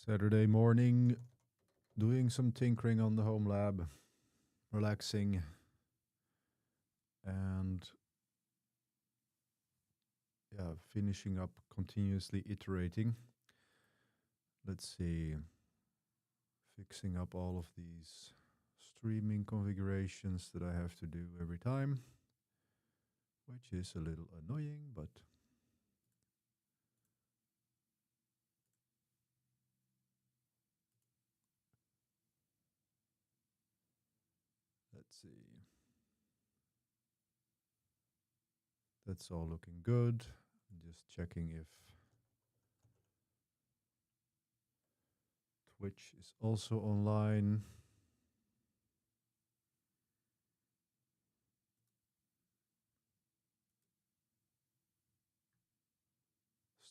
Saturday morning, doing some tinkering on the Homelab, relaxing, and yeah, finishing up, continuously iterating. Let's see, fixing up all of these streaming configurations that I have to do every time, which is a little annoying, but let's see. That's all looking good. Just checking if Twitch is also online.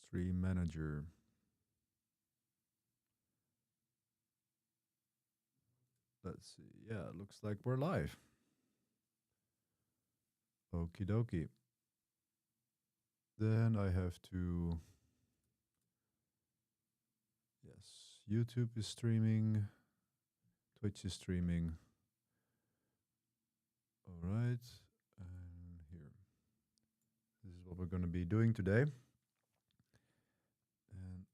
Stream manager. Let's see. Yeah, it looks like we're live. Okie dokie. Then I have to... Yes, YouTube is streaming. Twitch is streaming. All right. And here. This is what we're going to be doing today. And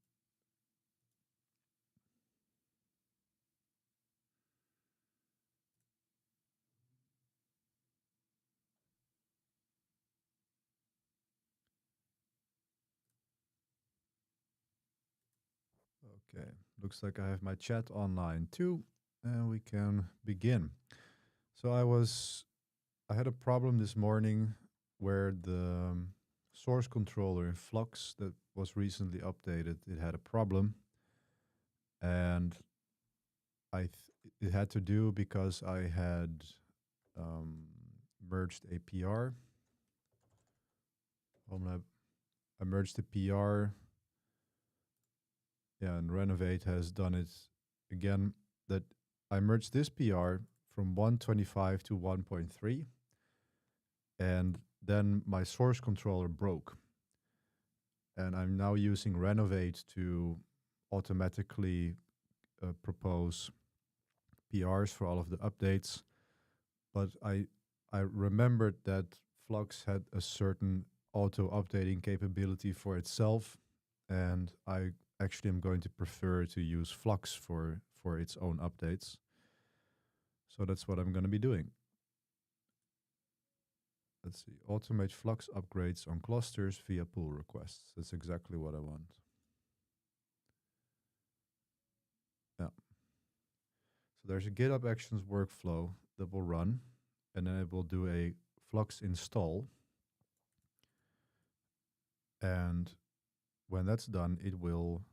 okay, looks like I have my chat online too, and we can begin. So I had a problem this morning where the source controller in Flux that was recently updated, it had a problem, and it had to do because I had merged a PR. Homelab, I merged the PR. Yeah, and Renovate has done it again. That I merged this PR from 1.25 to 1.3, and then my source controller broke. And I'm now using Renovate to automatically propose PRs for all of the updates. But I remembered that Flux had a certain auto-updating capability for itself, and I actually am going to prefer to use Flux for its own updates. So that's what I'm going to be doing. Let's see, automate Flux upgrades on clusters via pull requests. That's exactly what I want. Yeah. So there's a GitHub Actions workflow that will run, and then it will do a Flux install. And when that's done, it will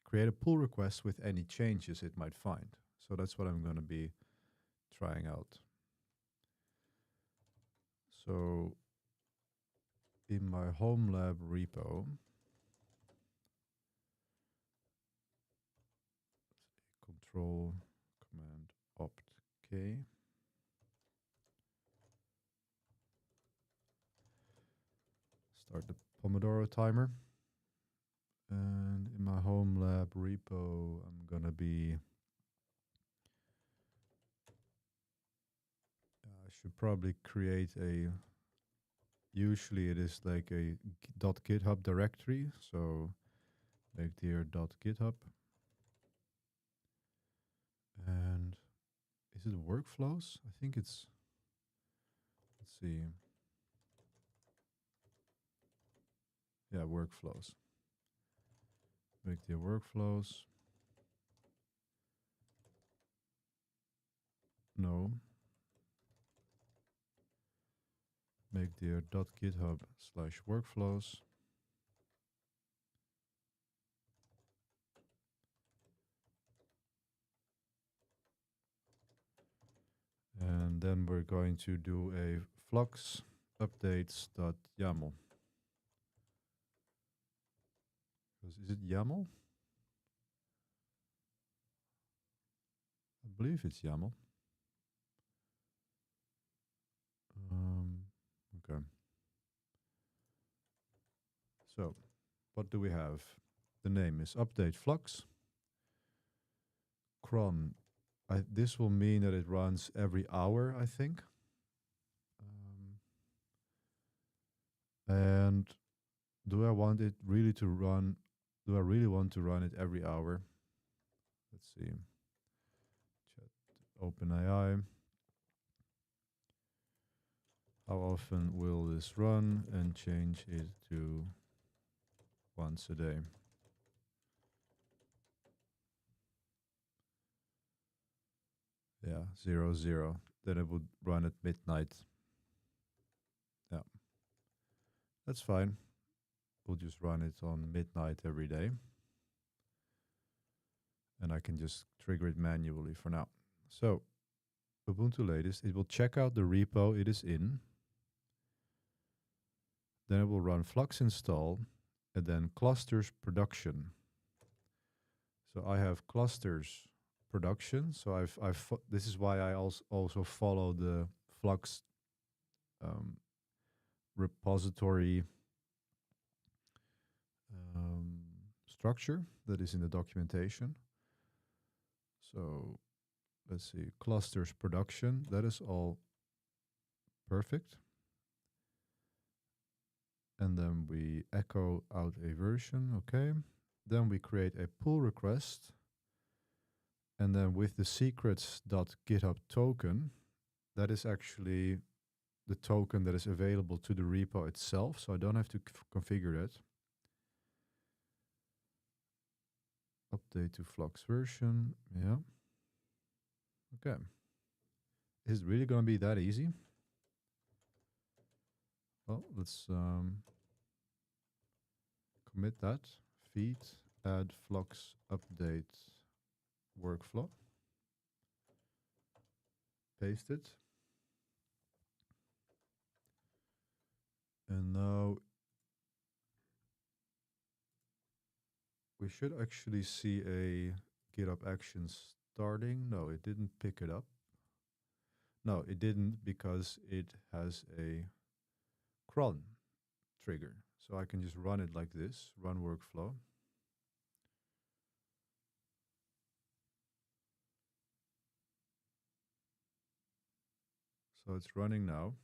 create a pull request with any changes it might find. So that's what I'm going to be trying out. So in my Homelab repo, control command opt K. Start the Pomodoro timer. And in my Homelab repo, I'm going to be... I should probably create a... Usually it is like a .github directory. So make dir .github. And is it workflows? I think it's... Let's see. Yeah, workflows. Make dir workflows. No. Make dir .github/workflows. And then we're going to do a flux updates.yaml. Is it YAML? I believe it's YAML. Okay. So, what do we have? The name is update Flux. Cron. This will mean that it runs every hour, I think. And do I want it really to run? Do I really want to run it every hour? Let's see. Chat OpenAI. How often will this run? And change it to once a day. Yeah, 0, 0. Then it would run at midnight. Yeah, that's fine. We'll just run it on midnight every day. And I can just trigger it manually for now. So Ubuntu latest, it will check out the repo it is in. Then it will run Flux install and then clusters production. So I have clusters production. So this is why I also follow the Flux repository structure that is in the documentation. So let's see, clusters production, that is all perfect. And then we echo out a version, okay. Then we create a pull request. And then with the secrets.github token, that is actually the token that is available to the repo itself. So I don't have to configure that. Update to Flux version, yeah. Okay. Is it really going to be that easy? Well, let's commit that. Feed, add Flux update workflow. Paste it. And now we should actually see a GitHub Actions starting. No, it didn't pick it up. No, it didn't because it has a cron trigger. So I can just run it like this, run workflow. So it's running now.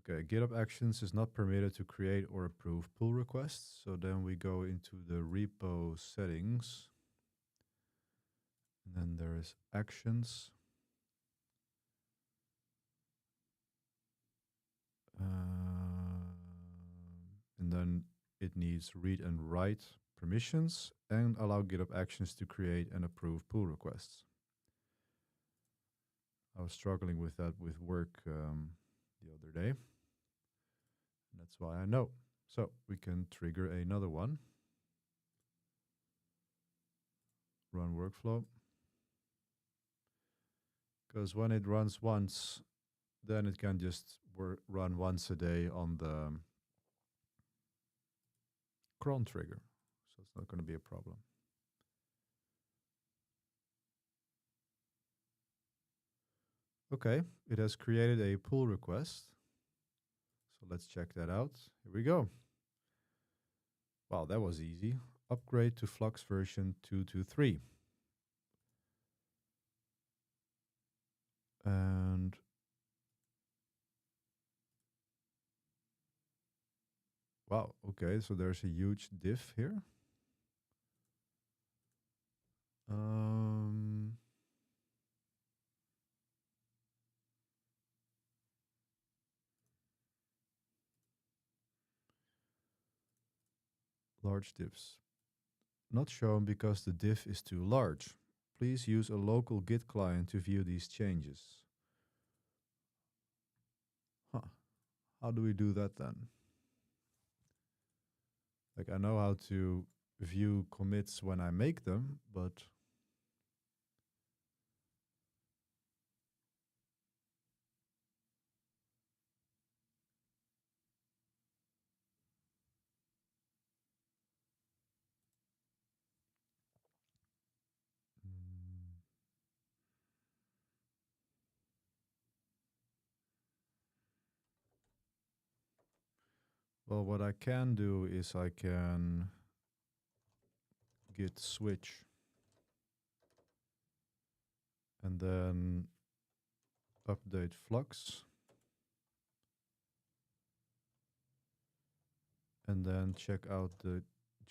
Okay, GitHub Actions is not permitted to create or approve pull requests. So then we go into the repo settings. And then there is Actions. And then it needs read and write permissions and allow GitHub Actions to create and approve pull requests. I was struggling with that with work the other day. And that's why I know. So we can trigger another one. Run workflow. Because when it runs once, then it can just run once a day on the cron trigger. So it's not going to be a problem. Okay, it has created a pull request. So let's check that out. Here we go. Wow, that was easy. Upgrade to Flux version 2.2.3. And wow, okay, so there's a huge diff here. Large diffs. Not shown because the diff is too large. Please use a local Git client to view these changes. Huh. How do we do that then? Like, I know how to view commits when I make them, but Well, what I can do is I can git switch and then update Flux and then check out the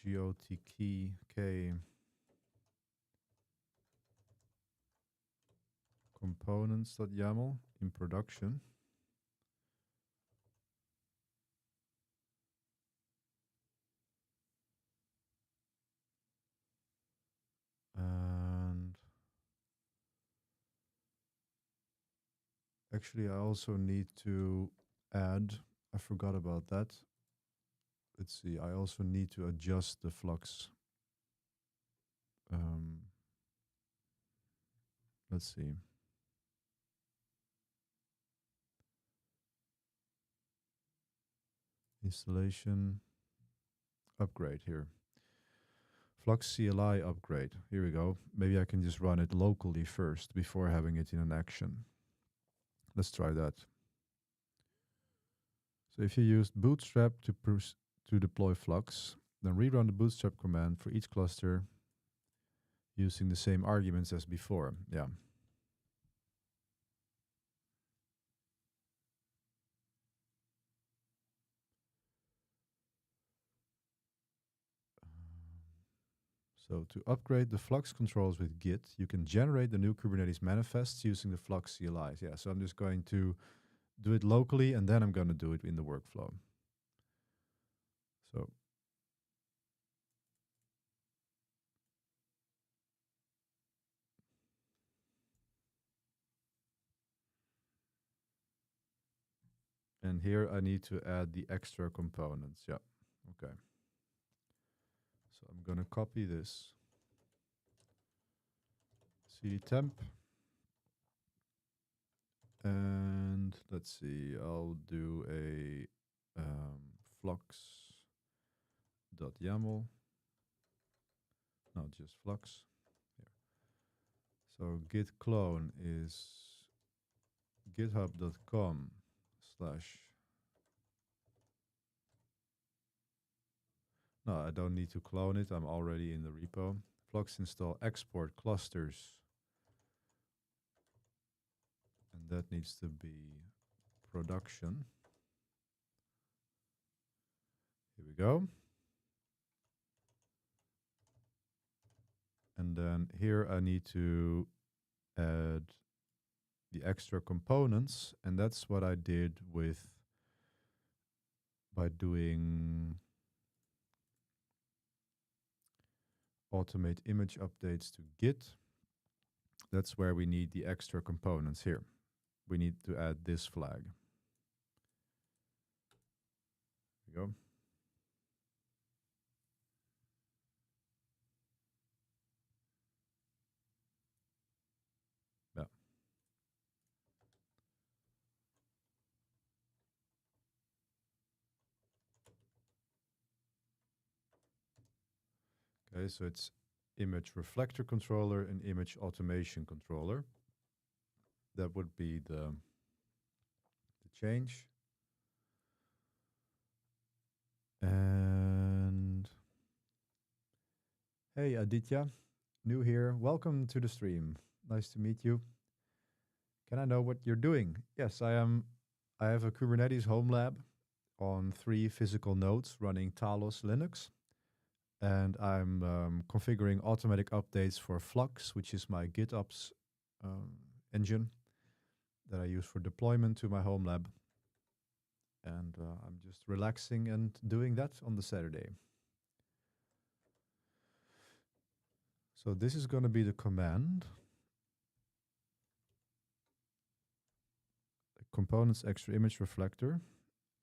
GOTK components.yaml in production. And actually, I also need to add, I forgot about that. Let's see, I also need to adjust the Flux. Let's see. Installation upgrade here. Flux CLI upgrade. Here we go. Maybe I can just run it locally first before having it in an action. Let's try that. So if you used bootstrap to deploy Flux, then rerun the bootstrap command for each cluster using the same arguments as before. Yeah. So to upgrade the Flux controls with Git, you can generate the new Kubernetes manifests using the Flux CLIs. Yeah, so I'm just going to do it locally and then I'm going to do it in the workflow. So and here I need to add the extra components. Yeah, okay. So I'm going to copy this. CD temp. And let's see, I'll do a flux.yaml. No, just flux. Here. So git clone is github.com/. No, I don't need to clone it. I'm already in the repo. Flux install export clusters. And that needs to be production. Here we go. And then here I need to add the extra components. And that's what I did by doing automate image updates to Git. That's where we need the extra components here. We need to add this flag. There we go. Yeah. Okay, so it's image reflector controller and image automation controller. That would be the change. And hey, Aditya, new here. Welcome to the stream. Nice to meet you. Can I know what you're doing? Yes, I am. I have a Kubernetes Homelab on 3 physical nodes running Talos Linux. And I'm configuring automatic updates for Flux, which is my GitOps engine that I use for deployment to my Homelab. And I'm just relaxing and doing that on the Saturday. So this is going to be the command. Components extra image reflector.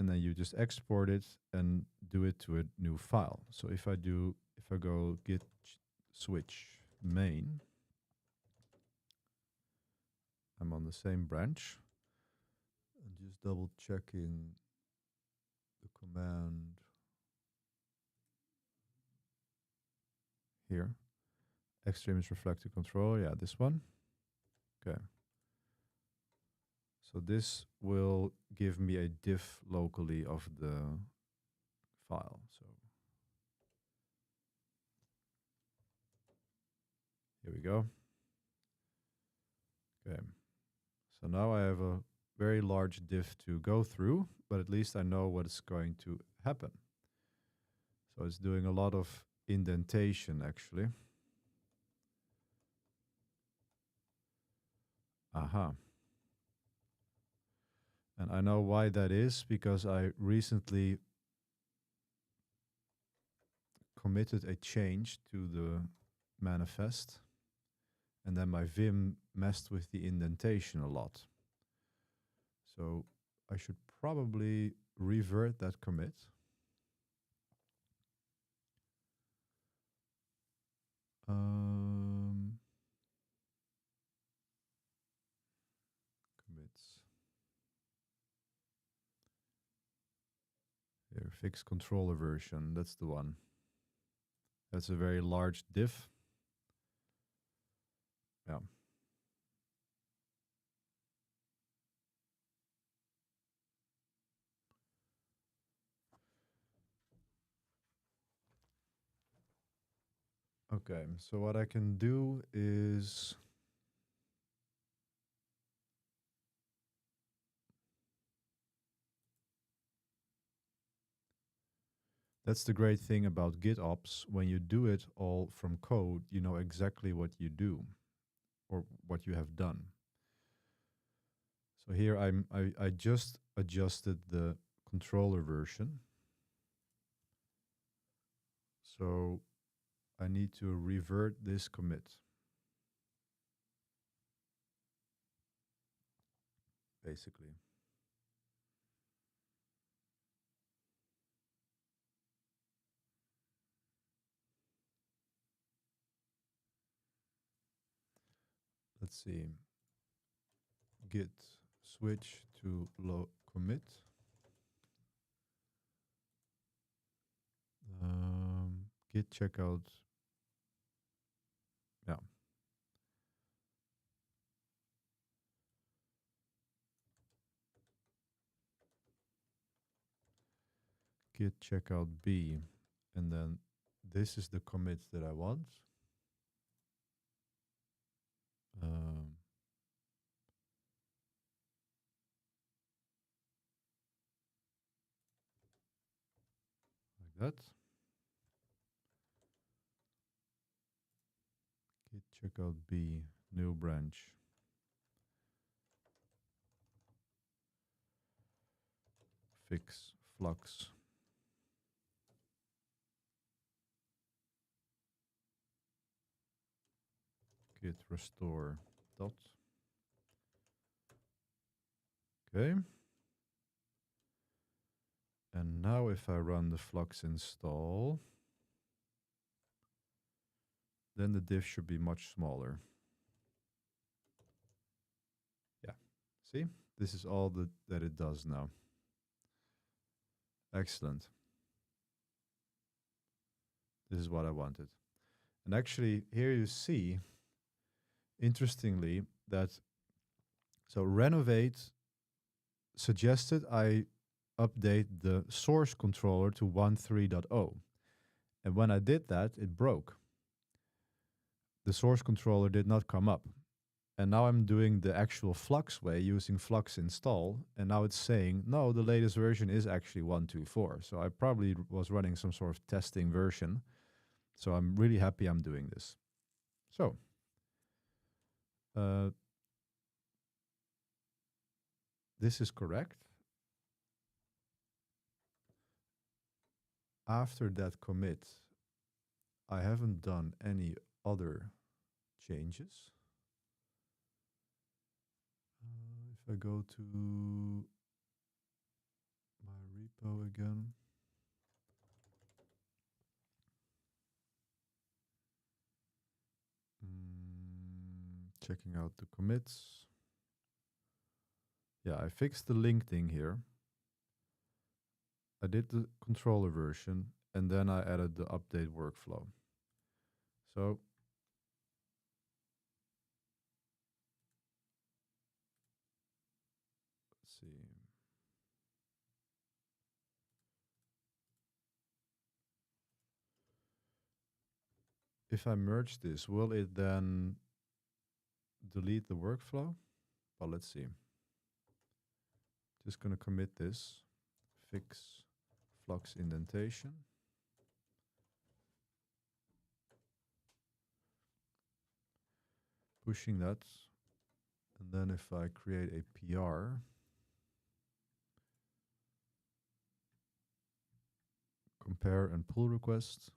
And then you just export it and do it to a new file. So if I go git switch main, I'm on the same branch. And just double checking the command here. Extra image reflector control. Yeah, this one. Okay. So this will give me a diff locally of the file. So here we go. Okay. So now I have a very large diff to go through, but at least I know what is going to happen. So it's doing a lot of indentation actually. Aha. And I know why that is, because I recently committed a change to the manifest, and then my Vim messed with the indentation a lot. So I should probably revert that commit. Commits. Here, fix controller version. That's the one. That's a very large diff. Yeah. Okay, so what I can do is that's the great thing about GitOps. When you do it all from code, you know exactly what you do or what you have done. So here I just adjusted the controller version. So I need to revert this commit. Basically. Let's see. Git switch to low commit. Git checkout. Yeah. Git checkout B. And then this is the commit that I want. Like that. Git checkout B, new branch. Fix Flux. Git restore dot. Okay. And now if I run the Flux install, then the diff should be much smaller. Yeah. See? This is all that it does now. Excellent. This is what I wanted. And actually, here you see, interestingly, that so Renovate suggested I update the source controller to 1.3.0. And when I did that, it broke. The source controller did not come up. And now I'm doing the actual Flux way using Flux install. And now it's saying, no, the latest version is actually 1.2.4. So I probably was running some sort of testing version. So I'm really happy I'm doing this. So this is correct. After that commit, I haven't done any other changes. If I go to my repo again. Checking out the commits. Yeah, I fixed the link thing here. I did the controller version, and then I added the update workflow. So let's see. if I merge this, will it then delete the workflow? Well, let's see. Just going to commit this, fix Flux indentation. Pushing that. And then if I create a PR, compare and pull request.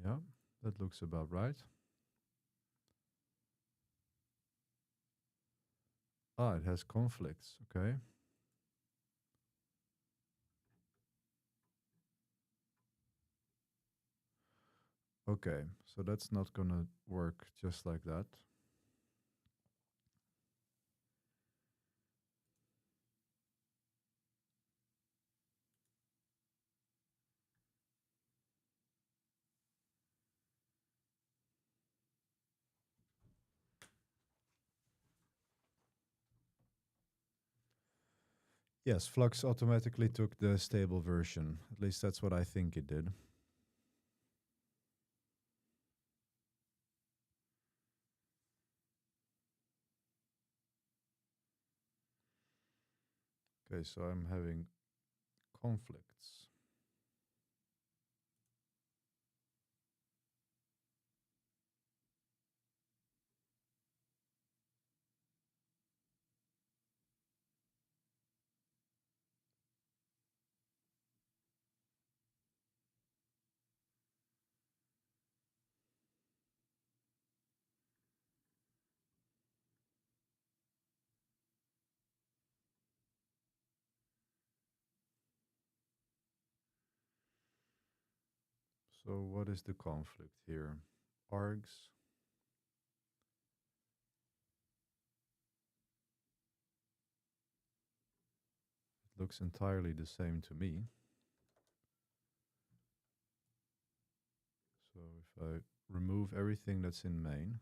Yeah, that looks about right. Ah, it has conflicts, okay. Okay, so that's not gonna work just like that. Yes, Flux automatically took the stable version. At least that's what I think it did. Okay, so I'm having conflicts. So what is the conflict here? Args. It looks entirely the same to me. So if I remove everything that's in main,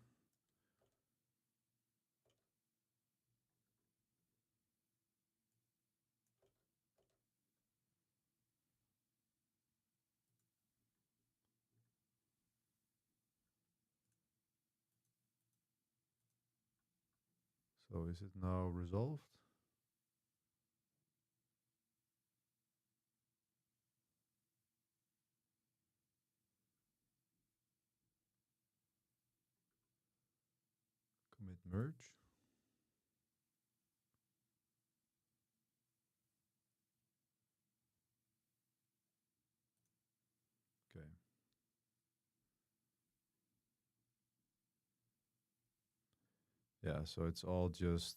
so is it now resolved? Commit merge. Okay. Yeah, so it's all just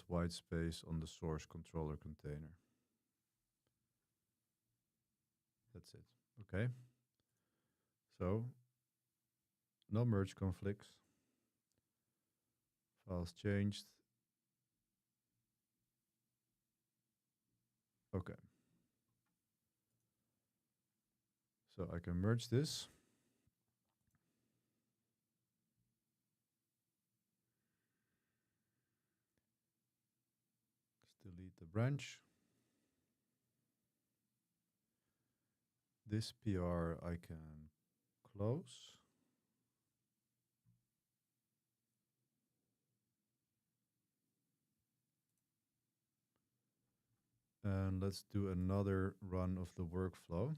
white space on the source controller container. That's it. Okay. So no merge conflicts. Files changed. Okay. So I can merge this. Let's delete the branch. This PR I can close. And let's do another run of the workflow.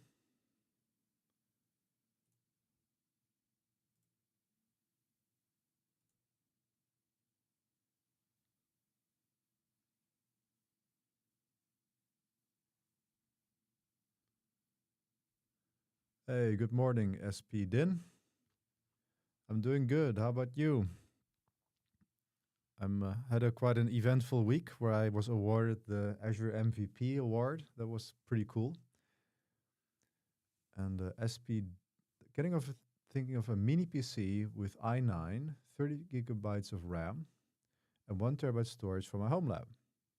Hey, good morning, SP Din. I'm doing good. How about you? I'm had a quite an eventful week where I was awarded the Azure MVP award. That was pretty cool. And SP getting of thinking of a mini PC with i9, 30 gigabytes of RAM, and 1 terabyte storage for my Homelab.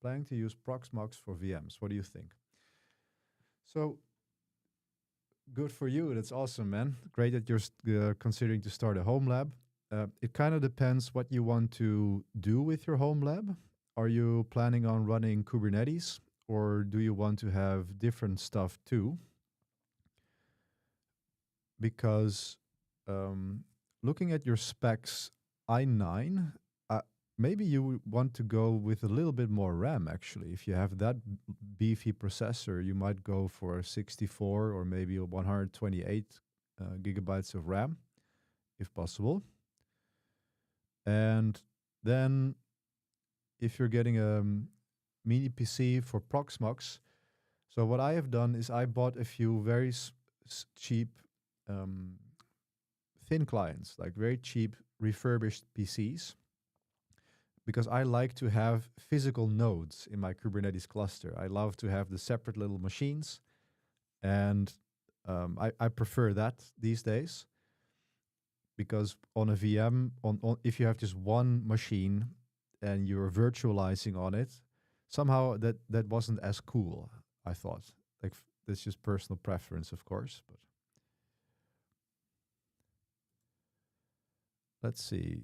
Planning to use Proxmox for VMs. What do you think? So good for you. That's awesome, man. Great that you're considering to start a home lab. It kind of depends what you want to do with your home lab. Are you planning on running Kubernetes or do you want to have different stuff too? Because looking at your specs, i9, uh, maybe you want to go with a little bit more RAM actually. If you have that beefy processor, you might go for a 64 or maybe a 128 gigabytes of RAM if possible. And then if you're getting a mini PC for Proxmox, so what I have done is I bought a few very cheap um, thin clients, like very cheap refurbished PCs, because I like to have physical nodes in my Kubernetes cluster. I love to have the separate little machines, and I prefer that these days because on a VM, on if you have just one machine and you're virtualizing on it, somehow that wasn't as cool. I thought, like that's just personal preference, of course, but let's see.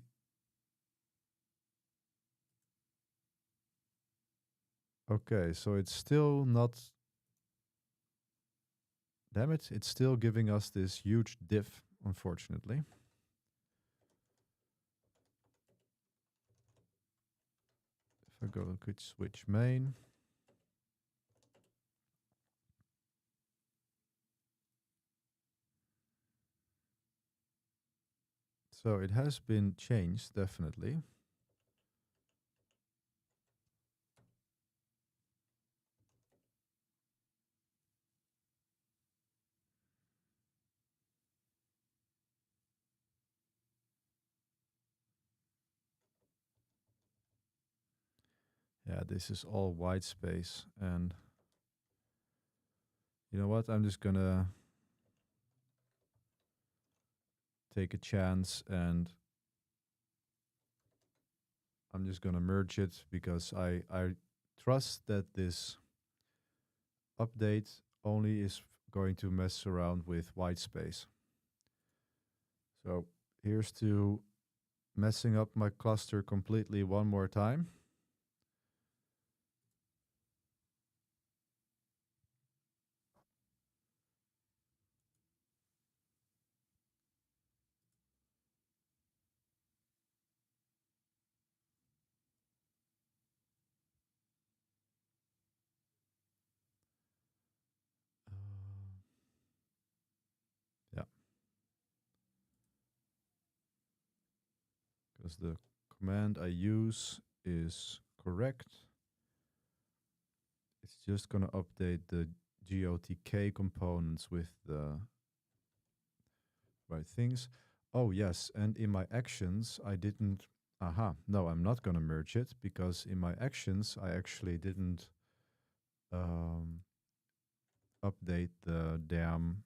Okay, so it's still not. Damn it! It's still giving us this huge diff, unfortunately. If I go could switch main. So it has been changed, definitely. Yeah, this is all white space. And you know what? I'm just gonna take a chance and I'm just gonna merge it because I trust that this update only is going to mess around with white space. So here's to messing up my cluster completely one more time. Yeah, because the command I use is correct. It's just going to update the GOTK components with the right things. Oh, yes. And in my actions, I didn't. Aha. No, I'm not going to merge it because in my actions, I actually didn't um, update the damn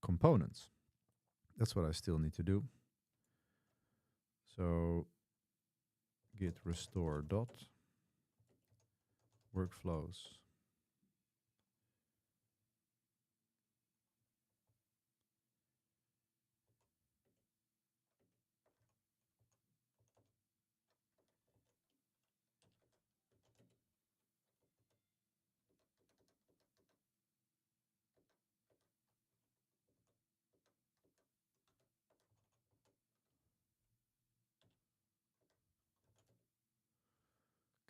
components. That's what I still need to do. So git restore dot workflows.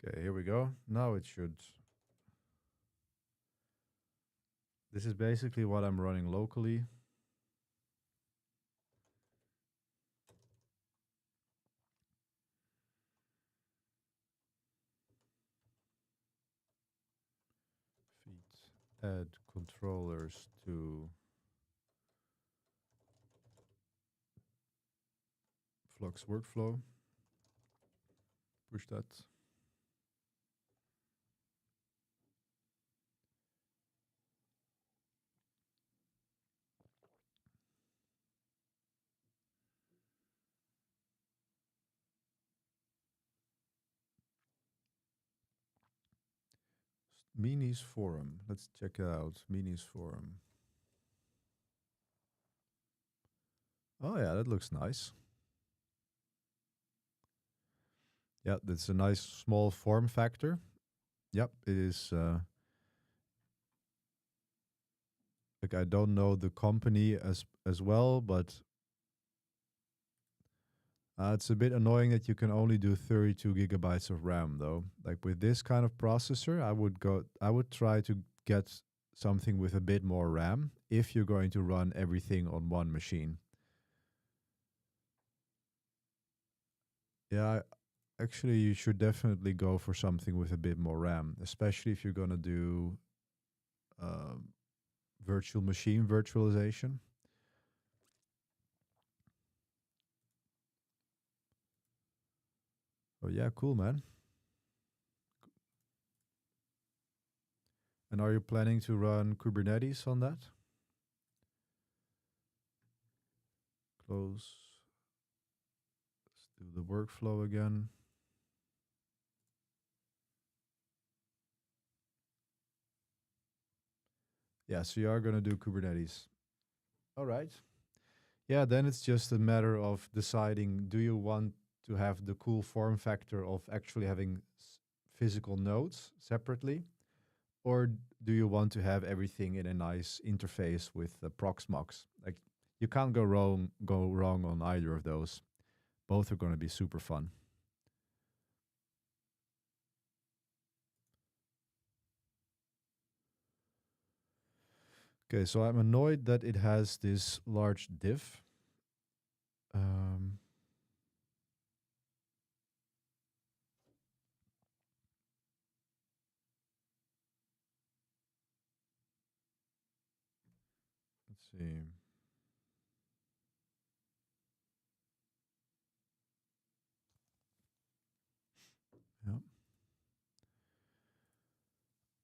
Okay, here we go. Now it should. This is basically what I'm running locally. Feed add controllers to Flux workflow. Push that. Minis forum. Let's check it out. Minis forum. Oh yeah, that looks nice. Yeah, that's a nice small form factor. Yep, it is. Like I don't know the company as well, but it's a bit annoying that you can only do 32 gigabytes of RAM though. Like with this kind of processor, I would try to get something with a bit more RAM if you're going to run everything on one machine. Yeah, actually you should definitely go for something with a bit more RAM, especially if you're going to do um, virtual machine virtualization. Oh yeah, cool, man. And are you planning to run Kubernetes on that? Close. Let's do the workflow again. Yeah, so you are going to do Kubernetes. All right. Yeah, then it's just a matter of deciding, do you want to have the cool form factor of actually having physical nodes separately? Or do you want to have everything in a nice interface with the Proxmox? Like you can't go wrong on either of those. Both are going to be super fun. Okay, so I'm annoyed that it has this large diff. Um, let's see. Yeah.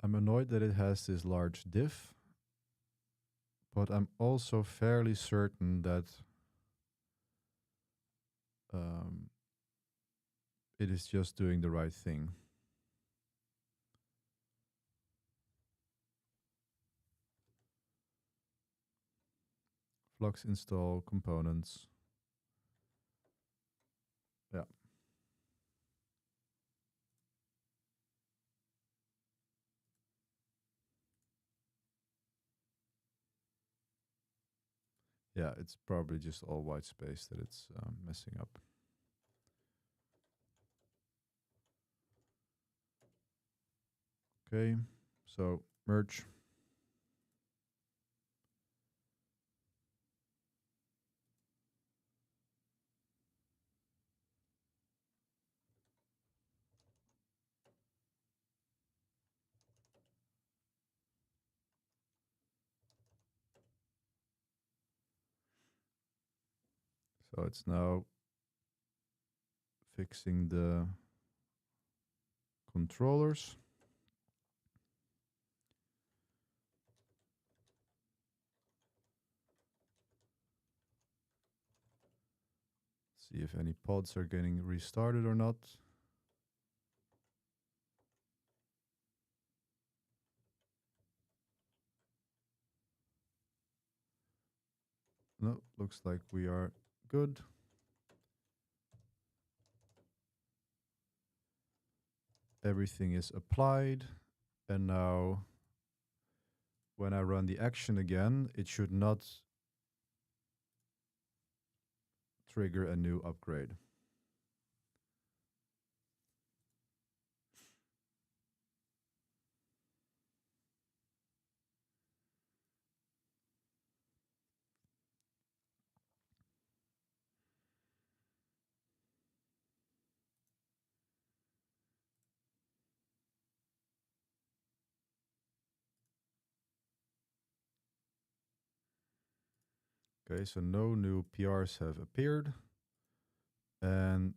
I'm annoyed that it has this large diff, but I'm also fairly certain that um, it is just doing the right thing. Flux install components. Yeah. Yeah, it's probably just all white space that it's messing up. Okay, so merge. So it's now fixing the controllers. See if any pods are getting restarted or not. No, looks like we are good. Everything is applied. And now when I run the action again, it should not trigger a new upgrade. Okay, so no new PRs have appeared. and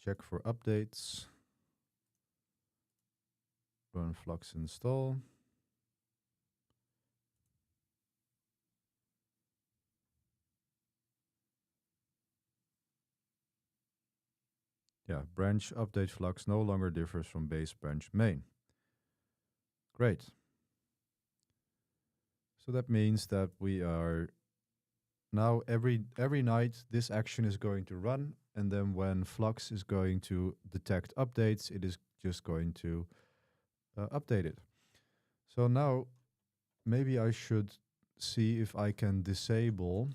check for updates. Run Flux install. Yeah, branch update Flux no longer differs from base branch main. Great. So that means that we are now every night this action is going to run, and then when Flux is going to detect updates, it is just going to update it. So now maybe I should see if I can disable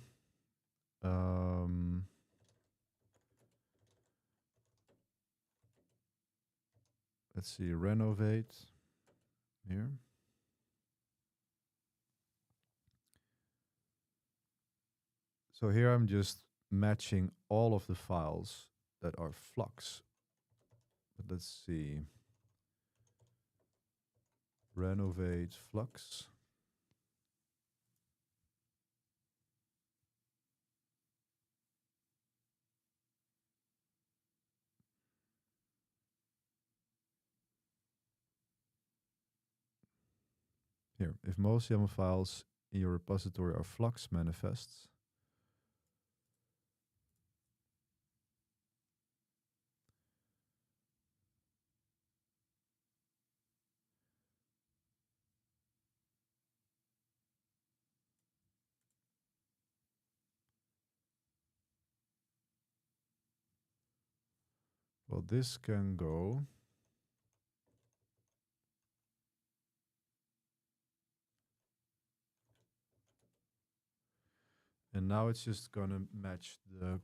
let's see, renovate here. So here I'm just matching all of the files that are Flux. But let's see. Renovate Flux. Here, if most YAML files in your repository are Flux manifests, well, this can go. And now it's just going to match the.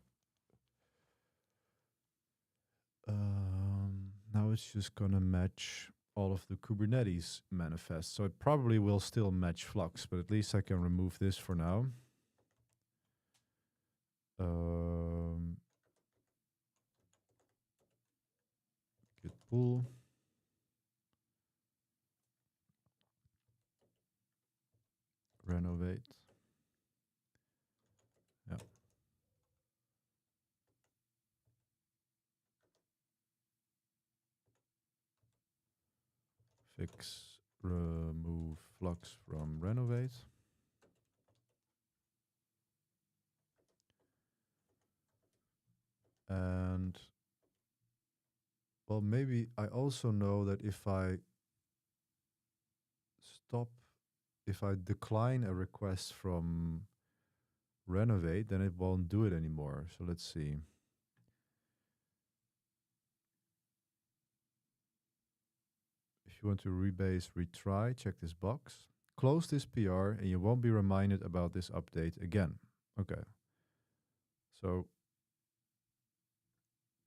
Now it's just going to match all of the Kubernetes manifests. So it probably will still match Flux, but at least I can remove this for now. Git pull. Renovate. Yeah. Fix, remove Flux from renovate. And well, maybe I also know that if I decline a request from renovate, then it won't do it anymore. So let's see. If you want to rebase, retry, check this box. Close this PR and you won't be reminded about this update again. Okay. So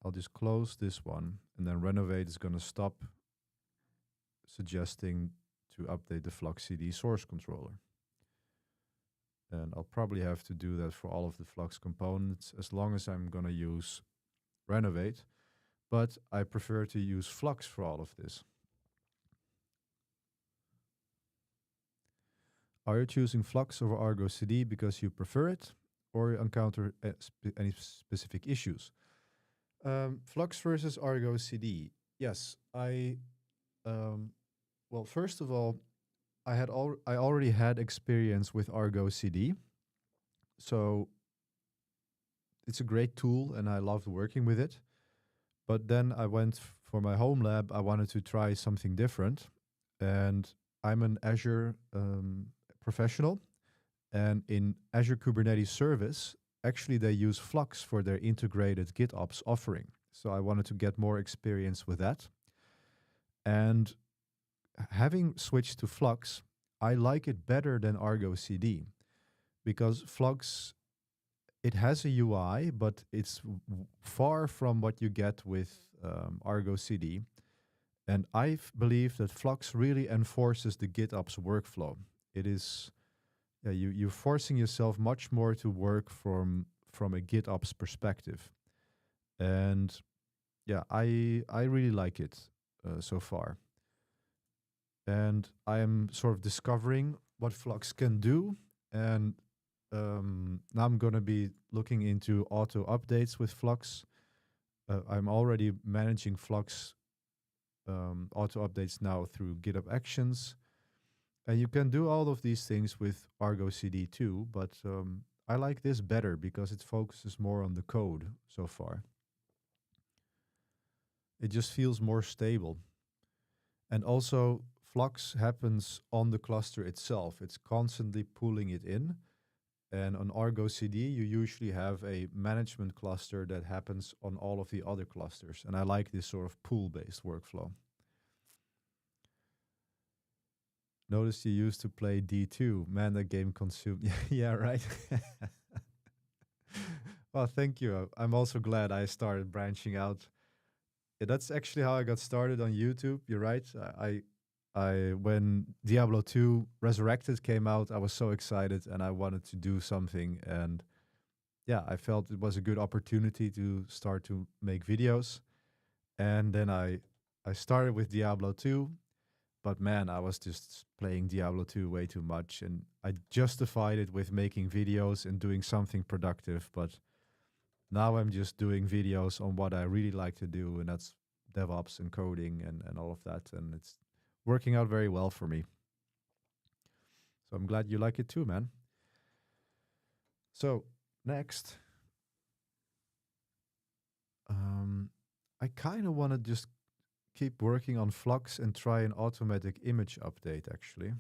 I'll just close this one, and then renovate is going to stop suggesting to update the Flux CD source controller. And I'll probably have to do that for all of the Flux components as long as I'm going to use renovate. But I prefer to use Flux for all of this. Are you choosing Flux over Argo CD because you prefer it, or you encounter any specific issues? Flux versus Argo CD. Yes, well, first of all, I already had experience with Argo CD, so it's a great tool and I loved working with it. But then I went for my Homelab. I wanted to try something different, and I'm an Azure professional, and in Azure Kubernetes Service, actually they use Flux for their integrated GitOps offering. So I wanted to get more experience with that. And having switched to Flux, I like it better than Argo CD, because Flux, it has a UI, but it's far from what you get with Argo CD. And I believe that Flux really enforces the GitOps workflow. It is, you're forcing yourself much more to work from a GitOps perspective. And yeah, I really like it so far. And I am sort of discovering what Flux can do. And now I'm going to be looking into auto updates with Flux. I'm already managing Flux auto updates now through GitHub Actions. And you can do all of these things with Argo CD too, but I like this better because it focuses more on the code so far. It just feels more stable. And also, Flux happens on the cluster itself. It's constantly pulling it in. And on Argo CD, you usually have a management cluster that happens on all of the other clusters. And I like this sort of pool-based workflow. Notice you used to play D2. Man, that game consumed. Yeah, right. Well, thank you. I'm also glad I started branching out. Yeah, that's actually how I got started on YouTube. You're right. When Diablo 2 Resurrected came out, I was so excited and I wanted to do something. And yeah, I felt it was a good opportunity to start to make videos. And then I started with Diablo 2. But man, I was just playing Diablo 2 way too much. And I justified it with making videos and doing something productive. But now I'm just doing videos on what I really like to do. And that's DevOps and coding and all of that. And it's working out very well for me. So I'm glad you like it too, man. So next, I kind of want to just keep working on Flux and try an automatic image update, actually.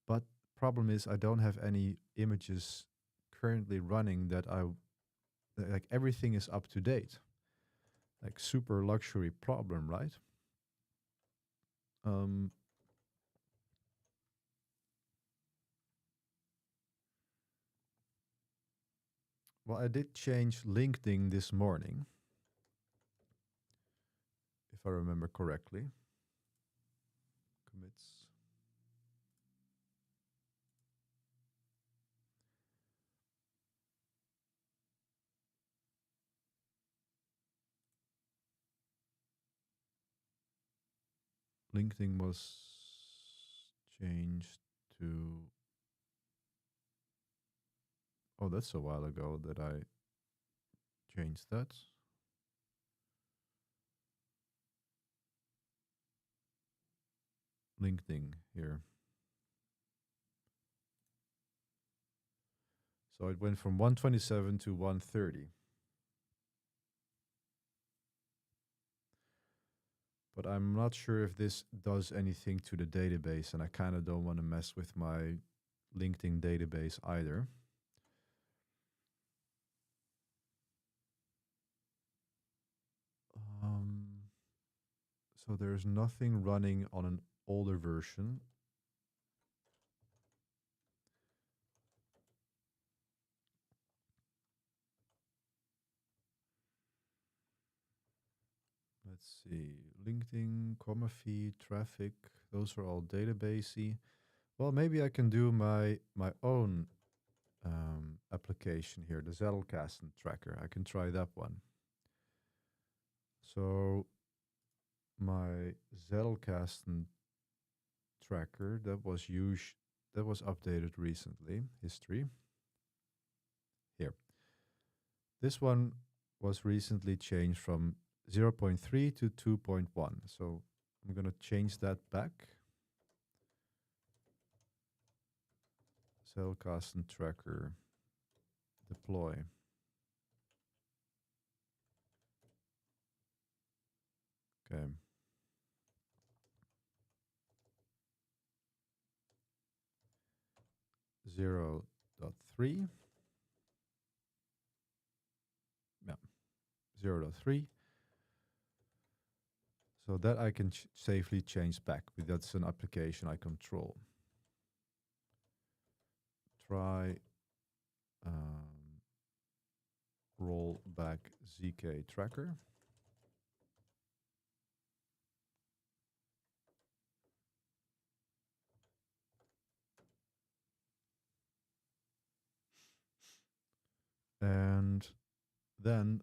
But problem is I don't have any images currently running that like everything is up to date. Like super luxury problem, right? Well, I did change LinkedIn this morning, if I remember correctly. Commits. LinkedIn was changed to... Oh, that's a while ago that I changed that. LinkedIn here. So it went from 127 to 130. But I'm not sure if this does anything to the database, and I kind of don't want to mess with my LinkedIn database either. So there's nothing running on an older version. Let's see, LinkedIn, comma feed, traffic, those are all databasey. Well, maybe I can do my own application here, the Zettelkasten tracker. I can try that one. So my Zettelkasten tracker that was updated recently, history. Here. This one was recently changed from 0.3 to 2.1. So I'm going to change that back. Zettelkasten tracker deploy. Okay. Zero dot 3. Yeah. 0.3. So that I can safely change back. But that's an application I control. Try roll back ZK tracker. And then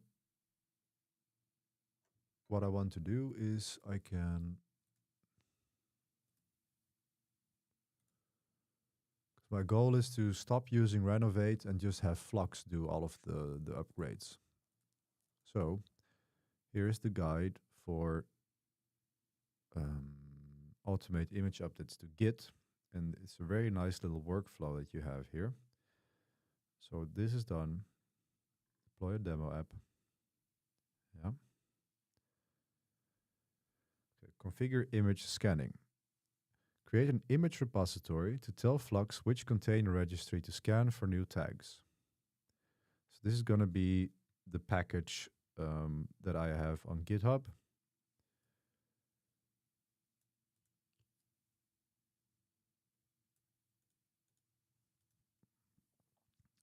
what I want to do is I can, My goal is to stop using Renovate and just have Flux do all of the upgrades. So here's the guide for automate image updates to Git. And it's a very nice little workflow that you have here. So this is done. Deploy a demo app. Yeah. Okay. Configure image scanning. Create an image repository to tell Flux which container registry to scan for new tags. So this is going to be the package that I have on GitHub.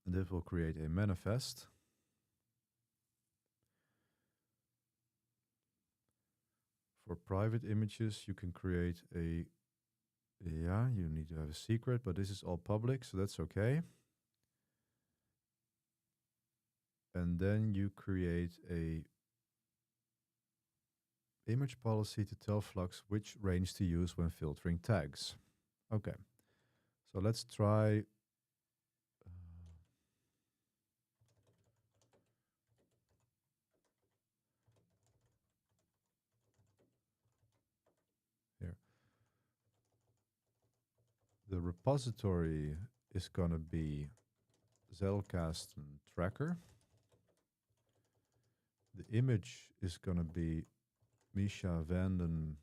And this will create a manifest. For private images, you can create a, you need to have a secret, but this is all public, so that's okay. And then you create a image policy to tell Flux which range to use when filtering tags. Okay, so let's try. Here. The repository is going to be Zettelkasten and Tracker. The image is going to be Misha Vandenberg.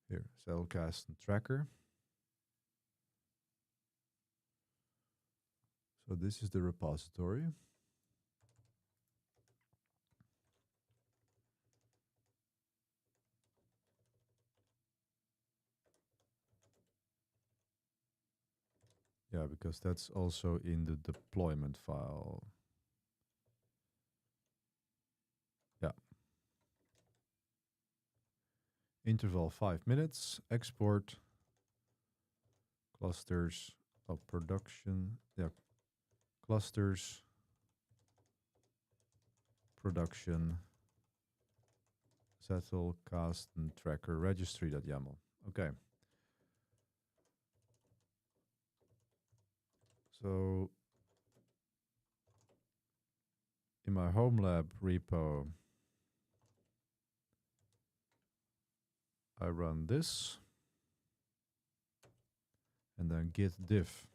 Here, Zettelkasten Tracker. So this is the repository. Yeah, because that's also in the deployment file. Yeah. Interval 5 minutes, export, clusters of production. Yeah, clusters, production, Zettelkasten Tracker registry.yaml. Okay. So in my Homelab repo, I run this and then git diff.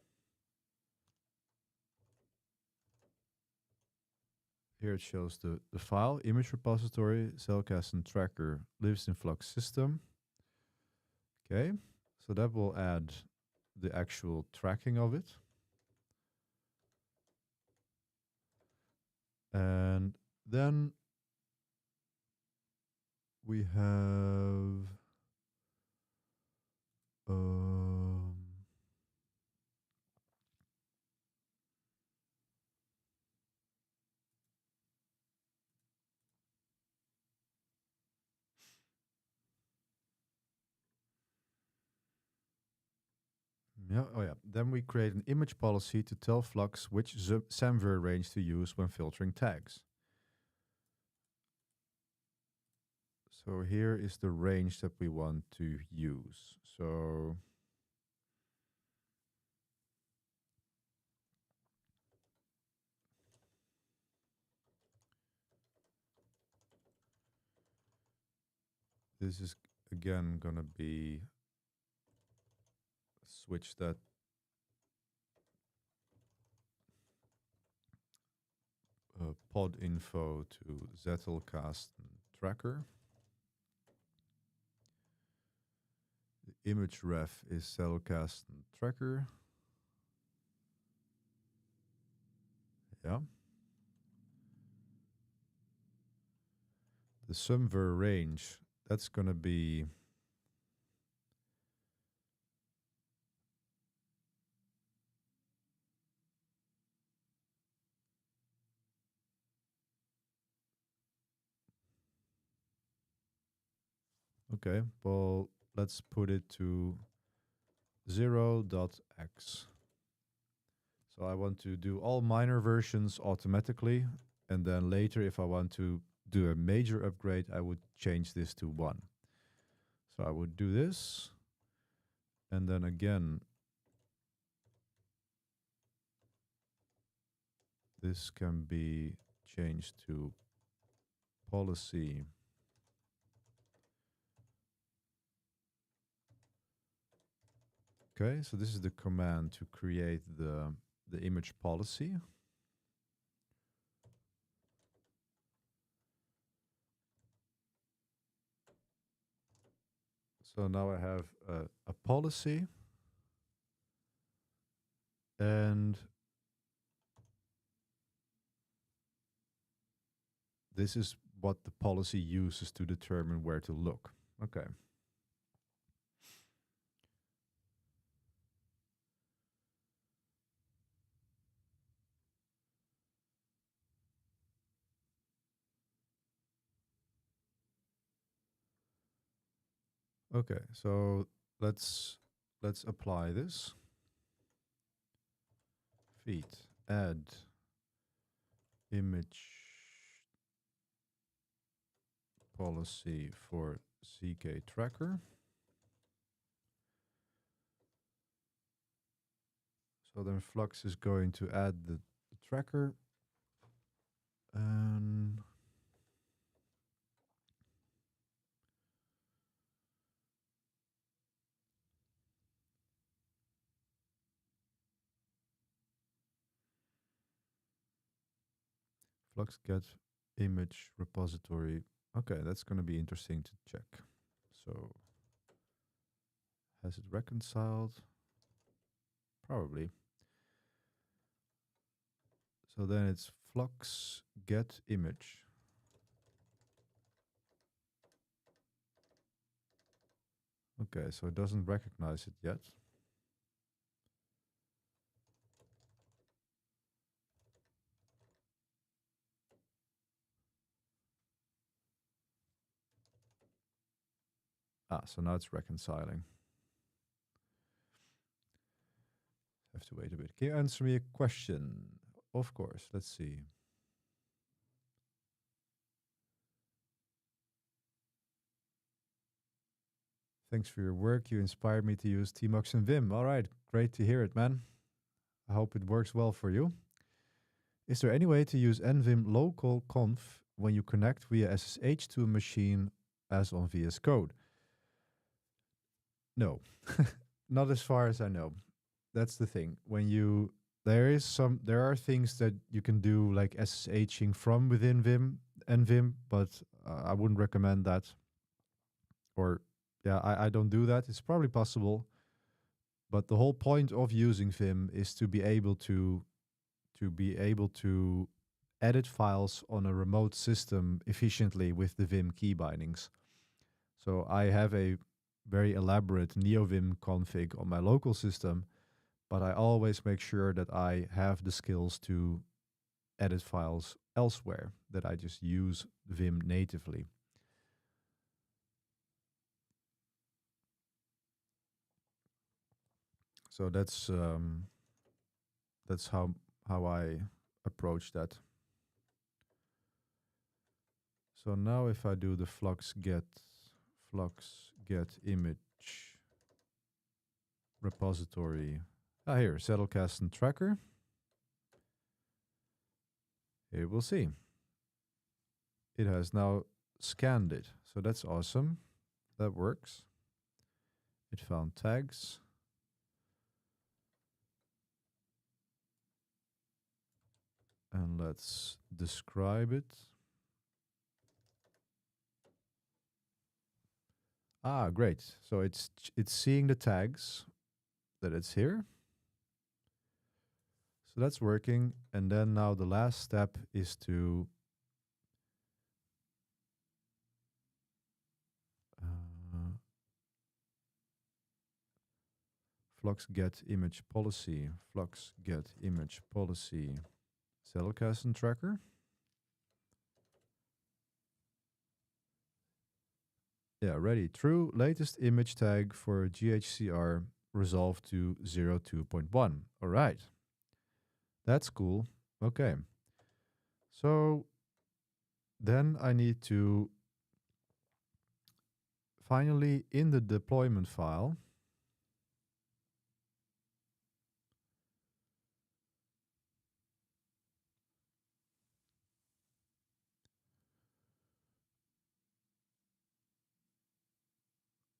Here it shows the file, image repository, Zettelkasten Tracker lives in Flux system. Okay, so that will add the actual tracking of it. And then we have then we create an image policy to tell Flux which semver range to use when filtering tags. So here is the range that we want to use. So this is again going to be switch that pod info to Zettelkasten Tracker. The image ref is Zettelkasten Tracker. Yeah. The semver range, that's going to be okay, well, let's put it to 0.x. So I want to do all minor versions automatically. And then later, if I want to do a major upgrade, I would change this to 1. So I would do this. And then again, this can be changed to policy. Okay, so this is the command to create the image policy. So now I have a policy, and this is what the policy uses to determine where to look. Okay. Okay, so let's apply this. Feed add image policy for CK tracker. So then Flux is going to add the tracker, and Flux get image repository. Okay, that's going to be interesting to check. So has it reconciled? Probably. So then it's Flux get image. Okay, so it doesn't recognize it yet. Ah, so now it's reconciling. Have to wait a bit. Can you answer me a question? Of course. Let's see. Thanks for your work. You inspired me to use Tmux and Vim. All right. Great to hear it, man. I hope it works well for you. Is there any way to use nvim local conf when you connect via SSH to a machine as on VS Code? No, not as far as I know. That's the thing. When you there are things that you can do like SSHing from within Vim and Vim, but I wouldn't recommend that. Or yeah, I don't do that. It's probably possible, but the whole point of using Vim is to be able to edit files on a remote system efficiently with the Vim key bindings. So I have a very elaborate NeoVim config on my local system, but I always make sure that I have the skills to edit files elsewhere, that I just use Vim natively. So that's how I approach that. So now if I do the flux get image repository, here, Saddlecast and tracker. Here we'll see. It has now scanned it. So that's awesome. That works. It found tags. And let's describe it. Ah, great. So it's seeing the tags that it's here. So that's working. And then now the last step is to flux get image policy, flux get image policy, Saddlecast and tracker. Yeah, ready. True. Latest image tag for GHCR resolved to 02.1. All right. That's cool. Okay. So then I need to finally, in the deployment file,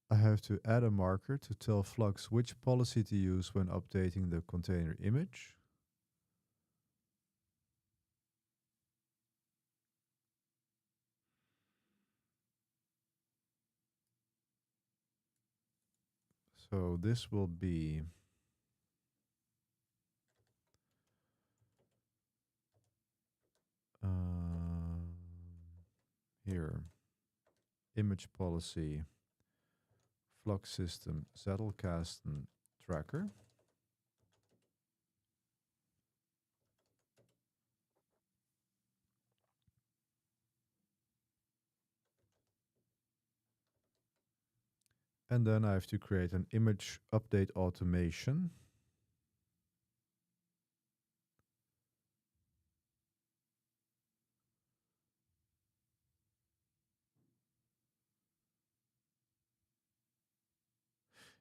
I have to add a marker to tell Flux which policy to use when updating the container image. So this will be here, image policy, Flux system, Zettelkasten tracker. And then I have to create an image update automation.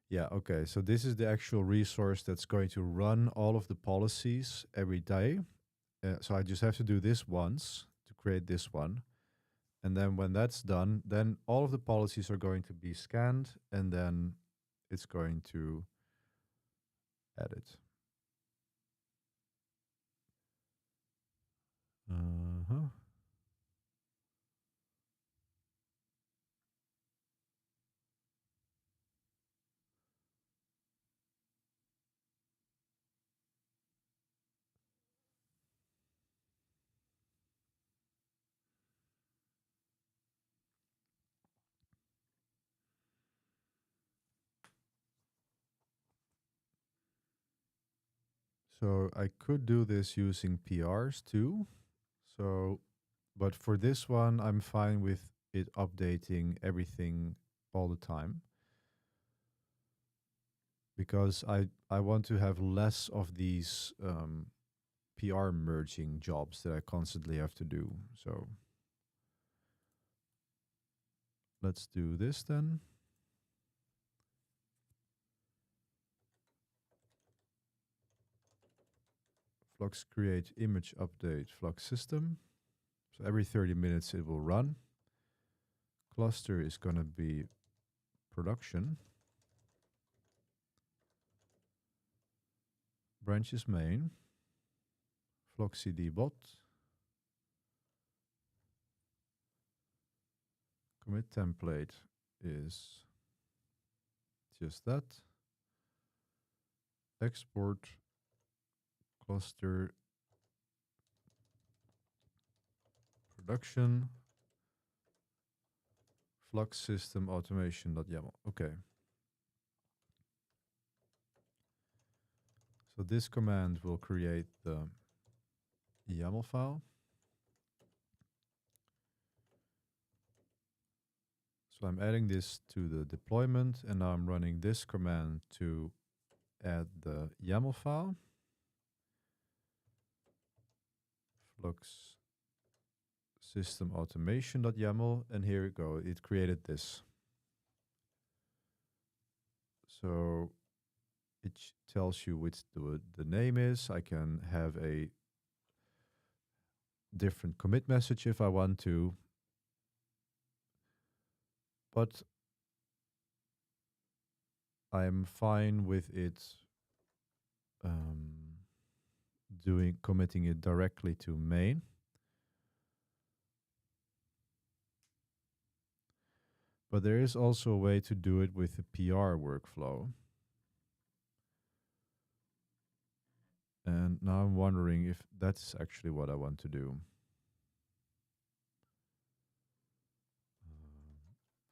Yeah, okay. So this is the actual resource that's going to run all of the policies every day. So I just have to do this once to create this one. And then when that's done, then all of the policies are going to be scanned, and then it's going to edit. Uh-huh. So I could do this using PRs too. So, but for this one, I'm fine with it updating everything all the time, because I want to have less of these PR merging jobs that I constantly have to do. So let's do this then. Flux create image update Flux system. So every 30 minutes it will run. Cluster is going to be production. Branches main. Flux CD bot. Commit template is just that. Export cluster production Flux system automation.yaml. Okay. So this command will create the YAML file. So I'm adding this to the deployment, and now I'm running this command to add the YAML file. Flux system automation.yaml, and here we go. It created this. So it tells you which the name is. I can have a different commit message if I want to, but I'm fine with it committing it directly to main. But there is also a way to do it with the PR workflow. And now I'm wondering if that's actually what I want to do.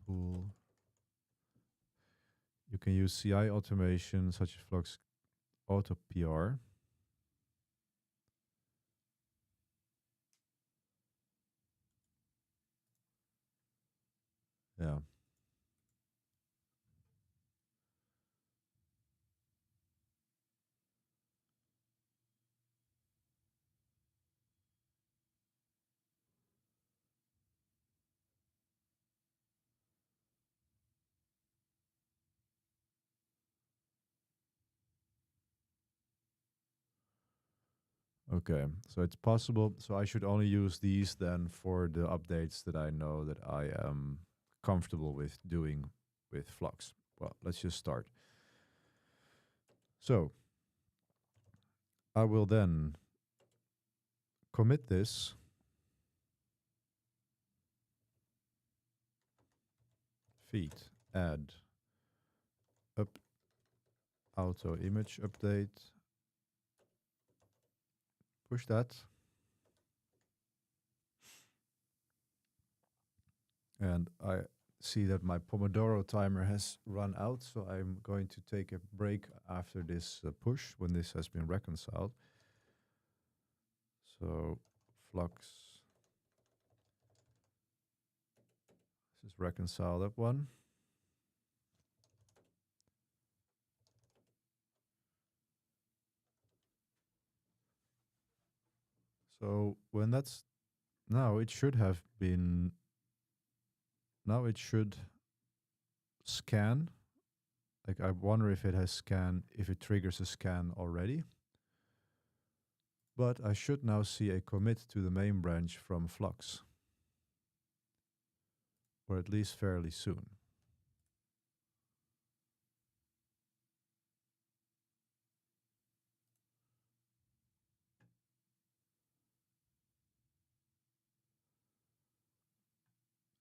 Pool. You can use CI automation such as Flux Auto PR. Yeah. Okay, so it's possible. So I should only use these then for the updates that I know that I am comfortable with doing with Flux. Well, let's just start. So I will then commit this. Feed, add, up, auto image update. Push that. And I see that my Pomodoro timer has run out, so I'm going to take a break after this push when this has been reconciled. So Flux, this is reconcile that one. So when that's now, it should have been, now it should scan. Like I wonder if it has scanned, if it triggers a scan already. But I should now see a commit to the main branch from Flux, or at least fairly soon.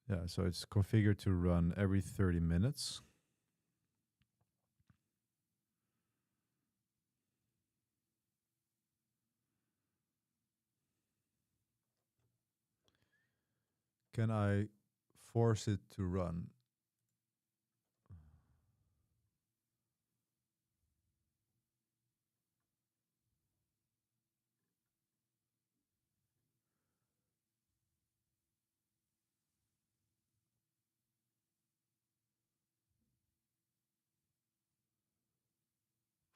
Yeah, so it's configured to run every 30 minutes. Can I force it to run?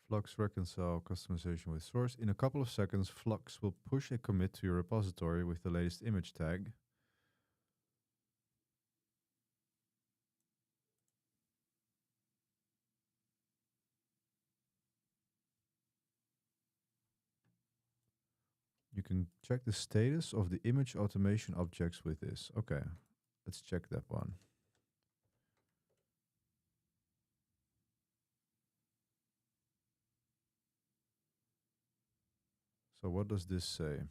Flux reconcile customization with source. In a couple of seconds, Flux will push a commit to your repository with the latest image tag. You can check the status of the image automation objects with this. Okay, let's check that one. So what does this say?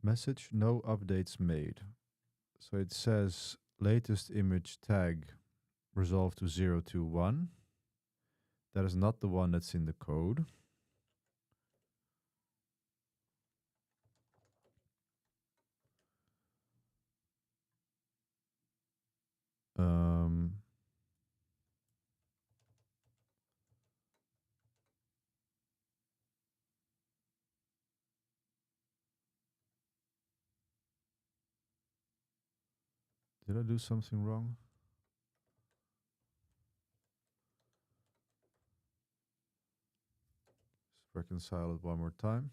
Message, no updates made. So it says latest image tag resolved to 021. That is not the one that's in the code. Did I do something wrong? Let's reconcile it one more time.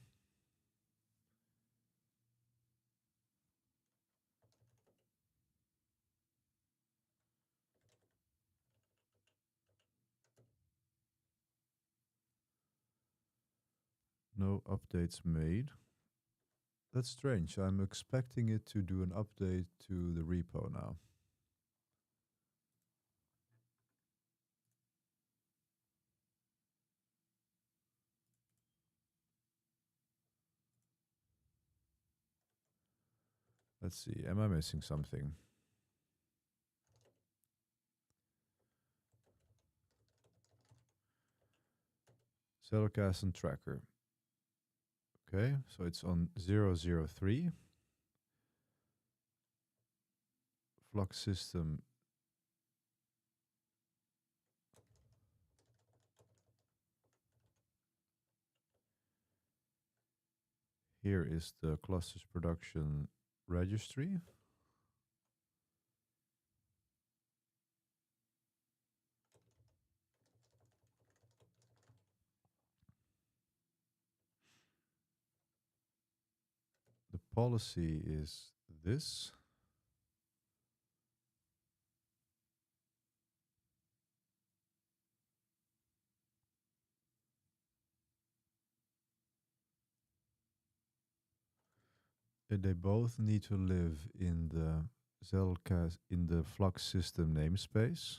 No updates made. That's strange. I'm expecting it to do an update to the repo now. Let's see. Am I missing something? Cellcast and tracker. Okay, so it's on 003. Flux system. Here is the clusters production registry. policy is this. They both need to live in the in the Flux system namespace.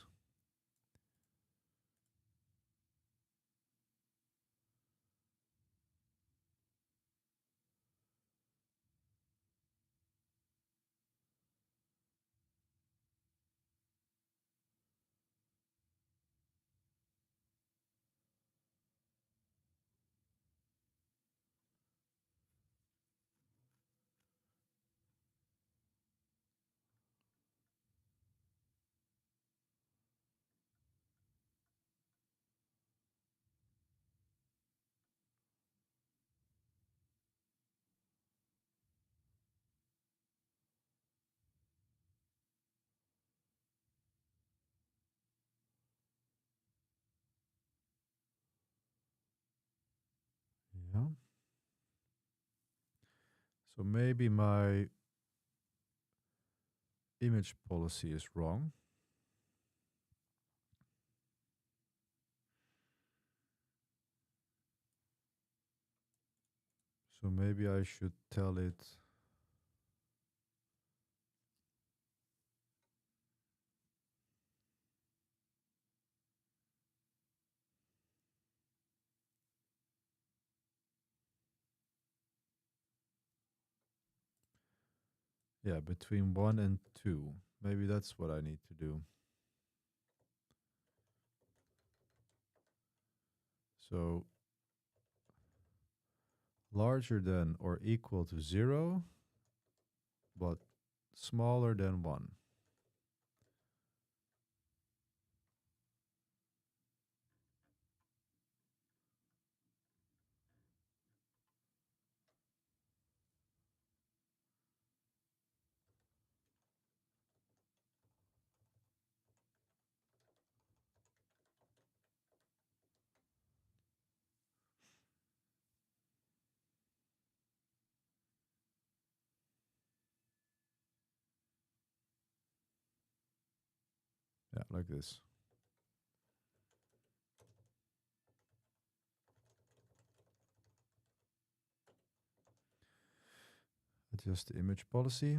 Yeah. So maybe my image policy is wrong. So maybe I should tell it between 1 and 2. Maybe that's what I need to do. So larger than or equal to 0, but smaller than 1. Yeah, like this. Adjust the image policy.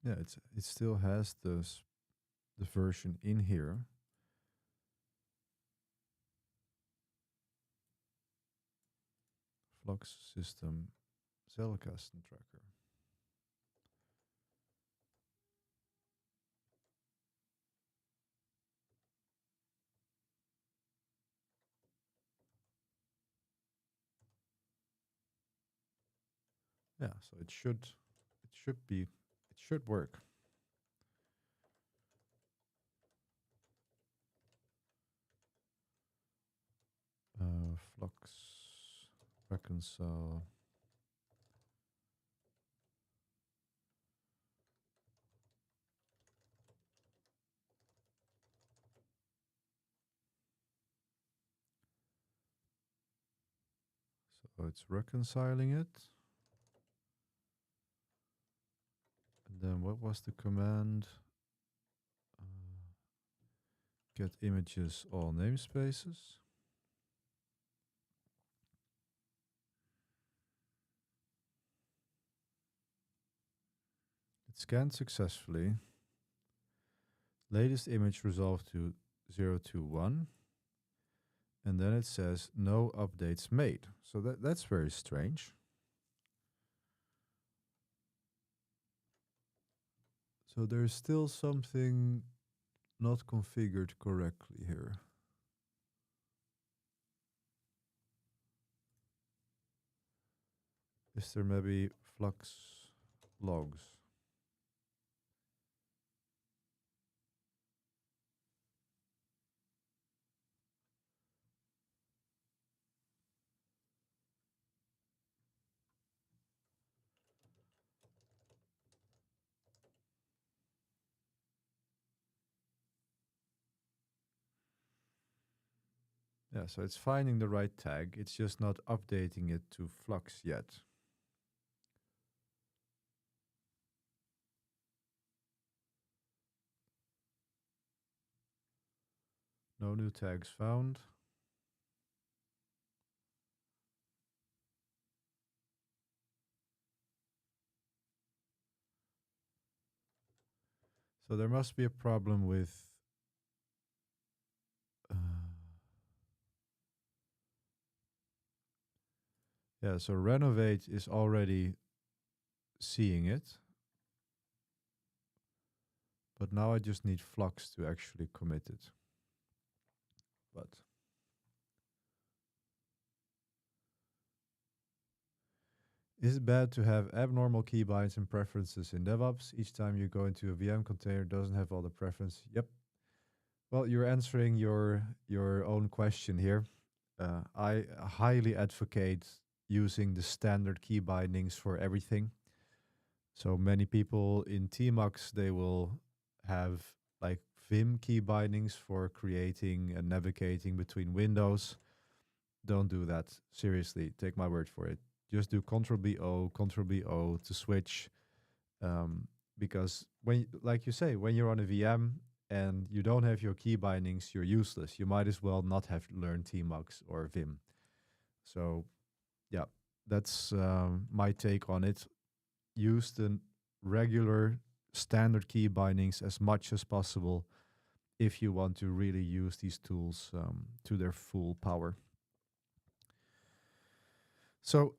Yeah, it still has the version in here. Flux system Zettelkasten tracker. Yeah, so it should work. Flux reconcile. So it's reconciling it. And then what was the command? Get images all namespaces. It scanned successfully. Latest image resolved to 021. And then it says no updates made. So that's very strange. So there's still something not configured correctly here. Is there maybe Flux logs. Yeah, so it's finding the right tag. It's just not updating it to Flux yet. No new tags found. So there must be a problem with yeah, so renovate is already seeing it. But now I just need Flux to actually commit it. But is it bad to have abnormal keybinds and preferences in DevOps? Each time you go into a VM container, doesn't have all the preference. Yep. Well, you're answering your own question here. I highly advocate using the standard key bindings for everything. So many people in Tmux, they will have like Vim key bindings for creating and navigating between windows. Don't do that. Seriously, take my word for it. Just do Control-B-O to switch. Because when, like you say, when you're on a VM and you don't have your key bindings, you're useless. You might as well not have learned Tmux or Vim. So, yeah, that's my take on it. Use the regular standard key bindings as much as possible if you want to really use these tools to their full power. So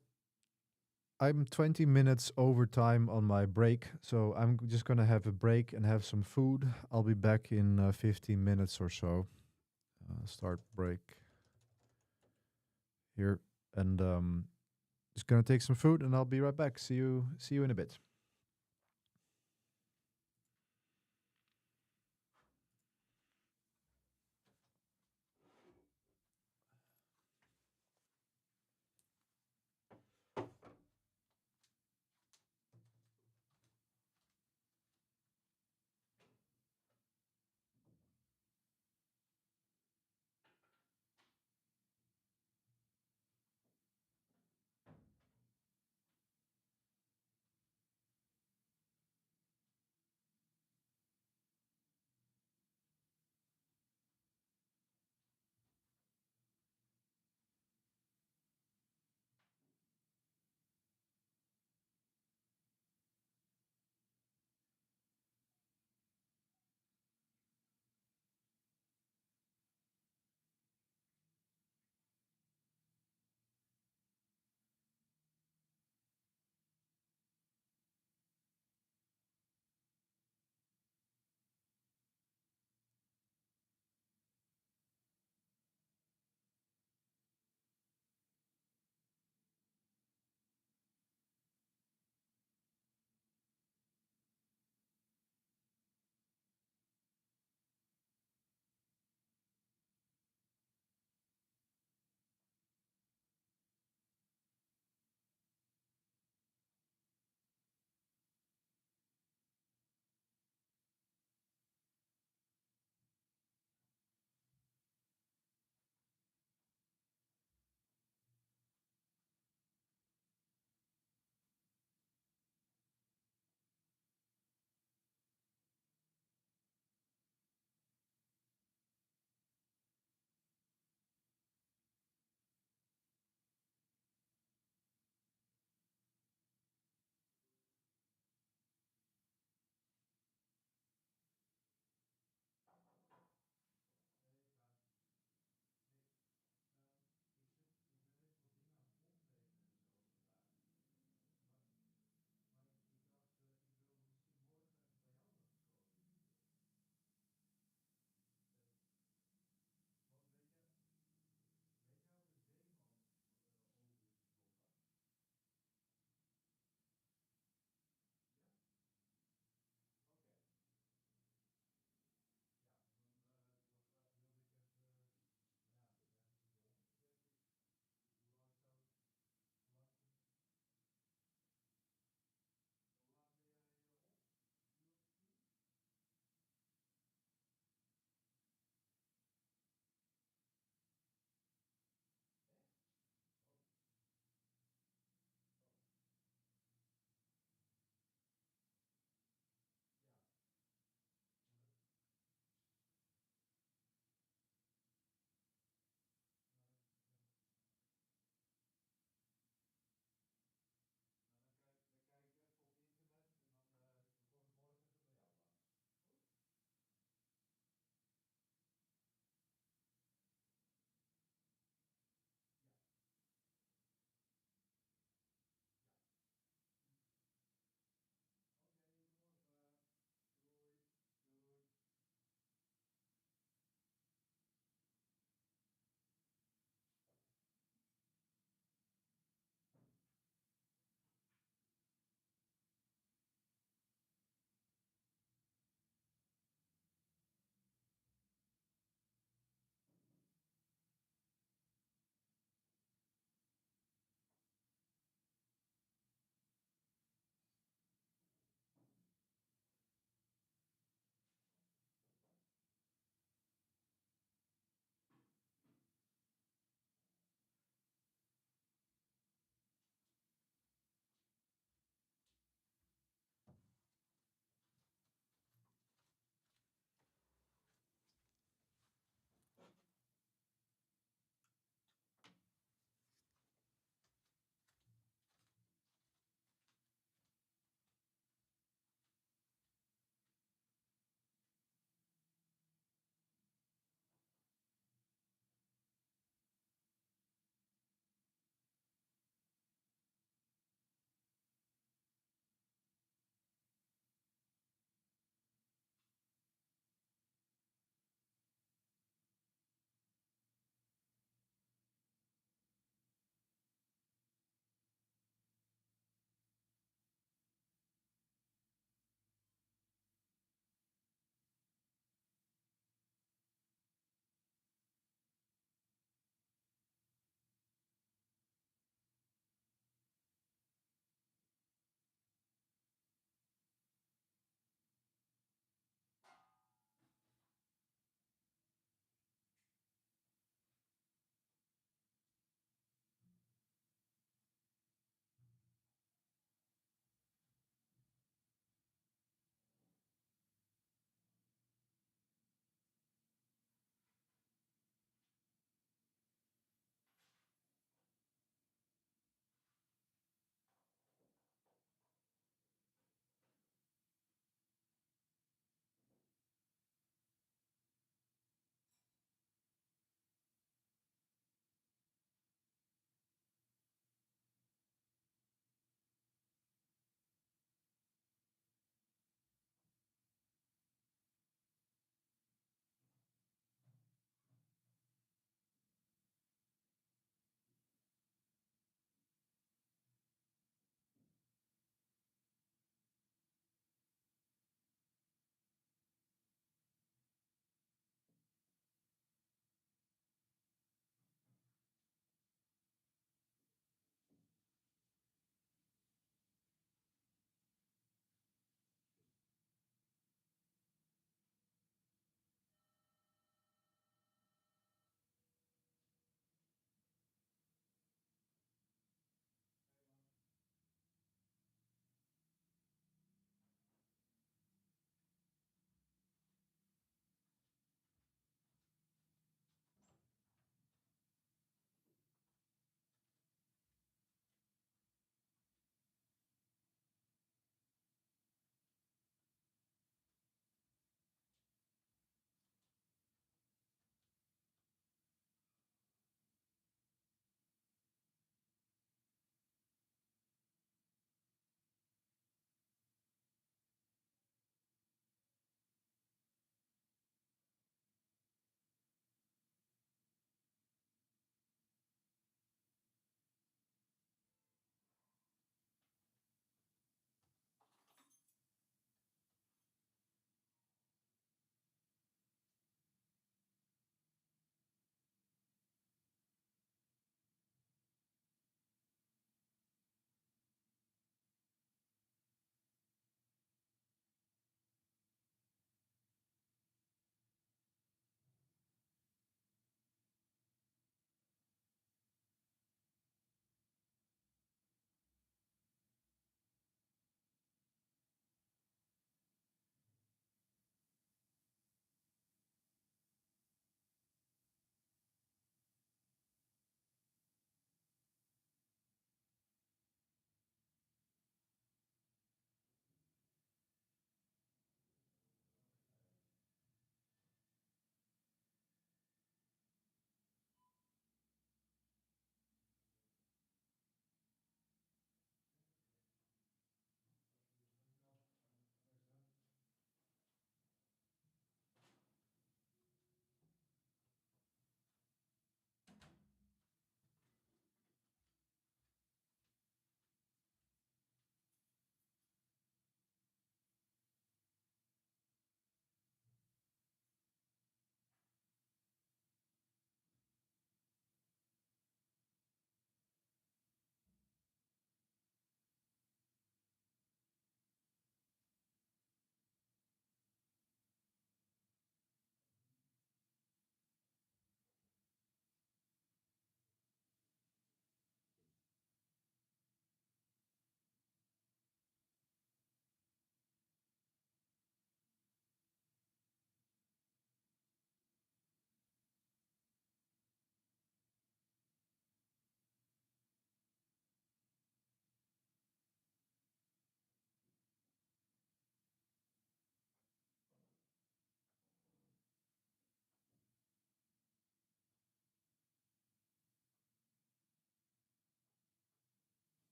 I'm 20 minutes over time on my break, so I'm just going to have a break and have some food. I'll be back in 15 minutes or so. Start break here, and just going to take some food, and I'll be right back. See you in a bit.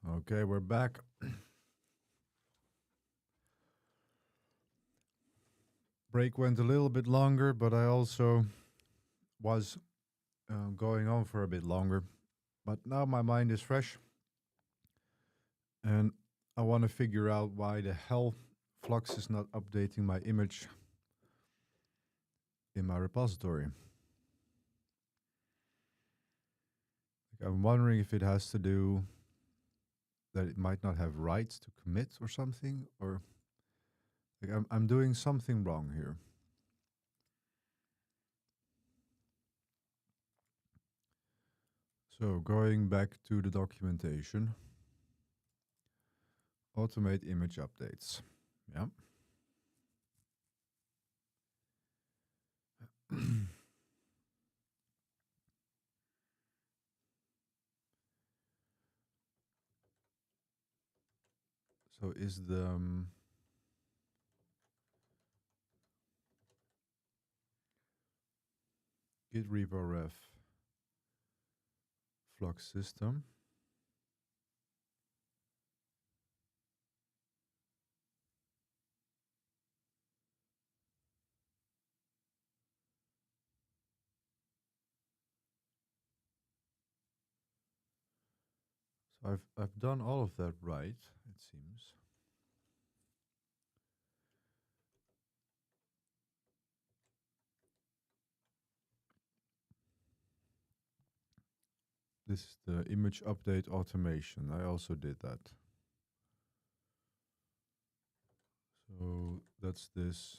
Okay, we're back. Break went a little bit longer, but I also was going on for a bit longer. But now my mind is fresh, and I want to figure out why the hell Flux is not updating my image in my repository. Like, I'm wondering if it has to do that it might not have rights to commit or something, or like I'm doing something wrong here. So going back to the documentation, automate image updates. Yeah. So is the git repo ref Flux system? So I've done all of that right, it seems. This is the image update automation. I also did that. So that's this.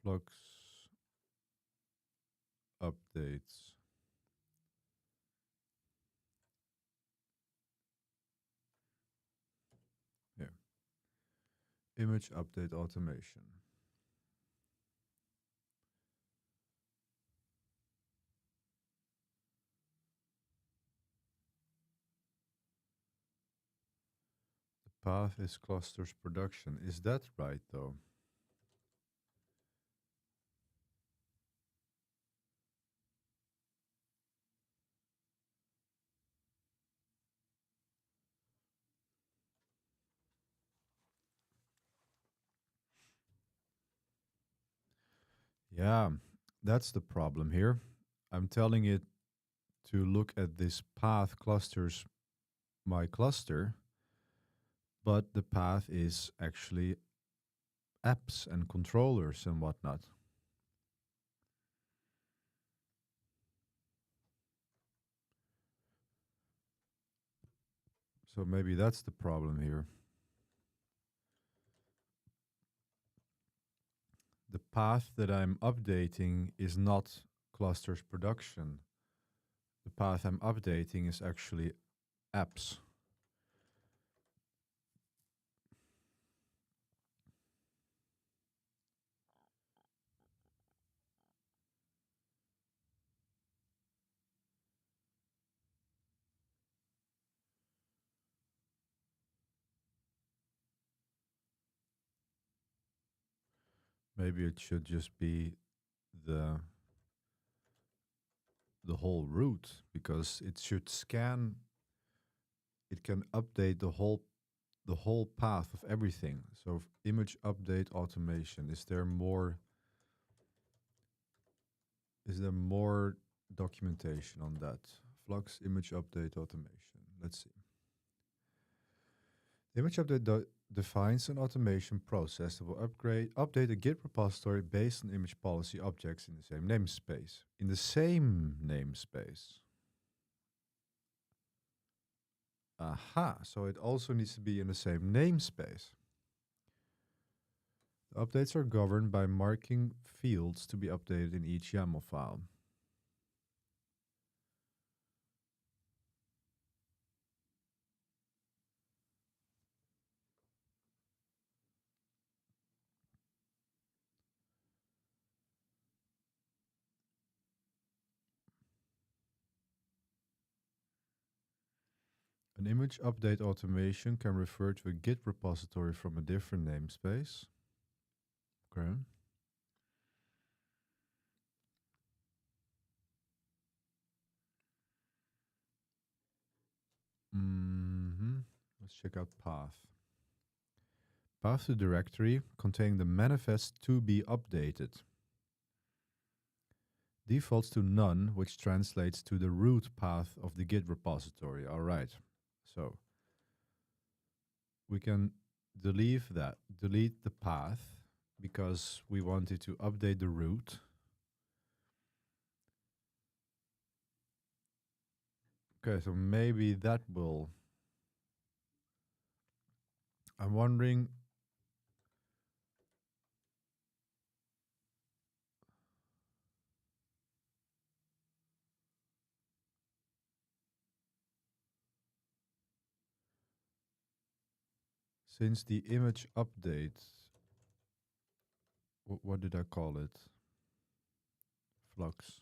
Flux updates. Yeah. Image update automation. The path is clusters production. Is that right though? Yeah, that's the problem here. I'm telling it to look at this path clusters my cluster, but the path is actually apps and controllers and whatnot. So maybe that's the problem here. The path that I'm updating is not clusters production. The path I'm updating is actually apps. Maybe it should just be the whole route, because it should scan, it can update the whole path of everything. So image update automation, is there more documentation on that? Flux image update automation. Let's see. The image update defines an automation process that will update a Git repository based on image policy objects in the same namespace. In the same namespace. Aha, so it also needs to be in the same namespace. The updates are governed by marking fields to be updated in each YAML file. An image update automation can refer to a Git repository from a different namespace. Okay. Let's check out path. Path to directory containing the manifest to be updated. Defaults to none, which translates to the root path of the Git repository. All right. So we can delete the path, because we wanted to update the root. Okay, so maybe that will. I'm wondering. Since the image update, what did I call it? Flux.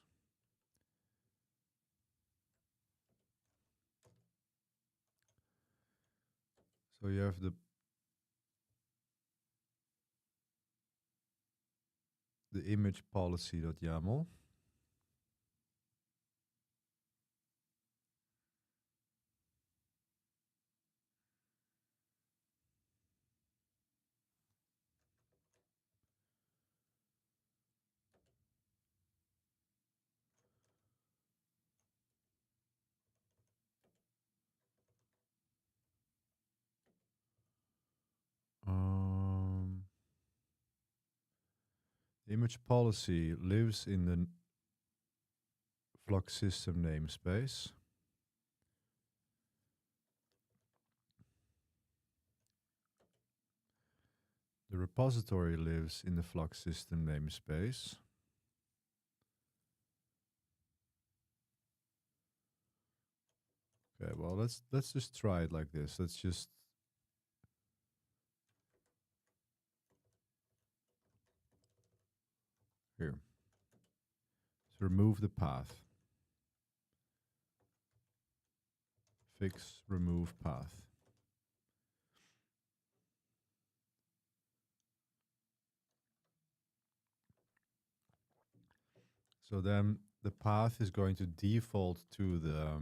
So you have the image policy.yaml. Image policy lives in the Flux system namespace. The repository lives in the Flux system namespace. Okay, well, let's just try it like this. Let's just here. So remove the path. Fix remove path. So then the path is going to default to the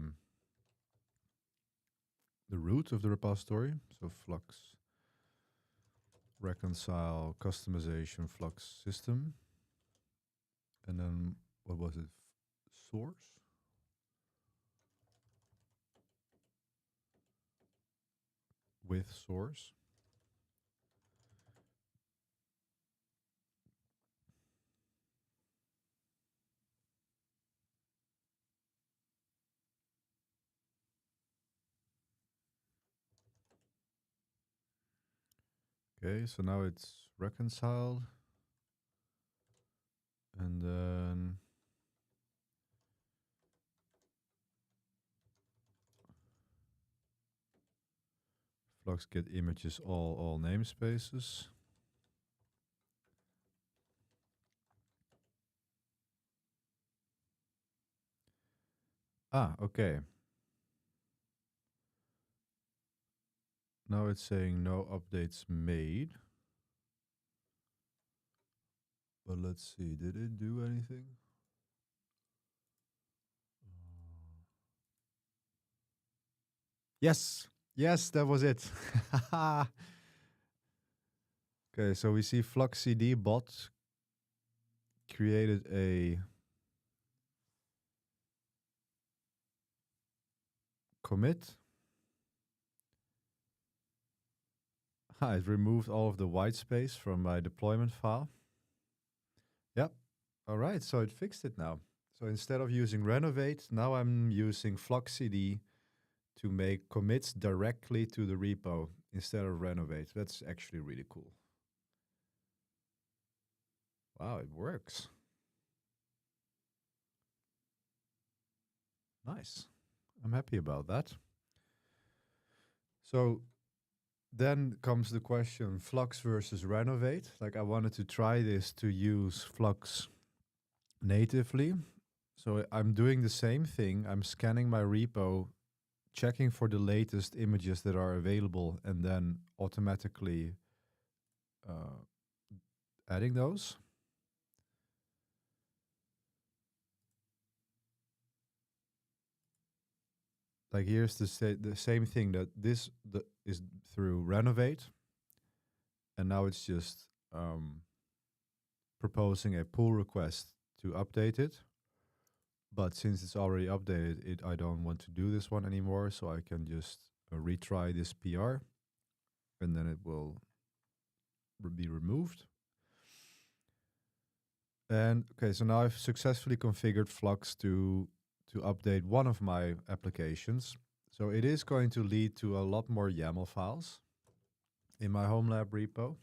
root of the repository. So Flux reconcile customization Flux system. And then what was it? Source? With source. Okay, so now it's reconciled. And then Flux get images all namespaces. Ah, okay. Now it's saying no updates made. But let's see, did it do anything? Yes, yes, that was it. Okay, so we see Flux CD bot created a commit. It removed all of the white space from my deployment file. Yep. All right, so it fixed it now. So instead of using renovate, now I'm using Flux CD to make commits directly to the repo instead of renovate. That's actually really cool. Wow, it works. Nice. I'm happy about that. So then comes the question, Flux versus renovate. Like, I wanted to try this to use Flux natively. So I'm doing the same thing. I'm scanning my repo, checking for the latest images that are available, and then automatically adding those. like here's the same thing that this is through renovate, and now it's just proposing a pull request to update it. But since it's already updated, I don't want to do this one anymore, so I can just retry this PR, and then it will be removed. And okay, so now I've successfully configured Flux to update one of my applications. So it is going to lead to a lot more YAML files in my Homelab repo.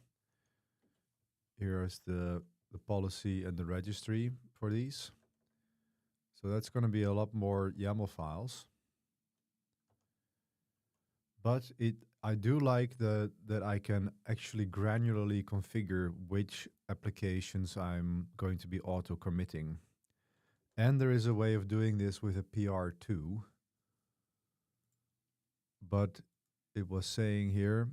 Here's the policy and the registry for these. So that's going to be a lot more YAML files. But I do like that I can actually granularly configure which applications I'm going to be auto-committing. And there is a way of doing this with a PR too. But it was saying here,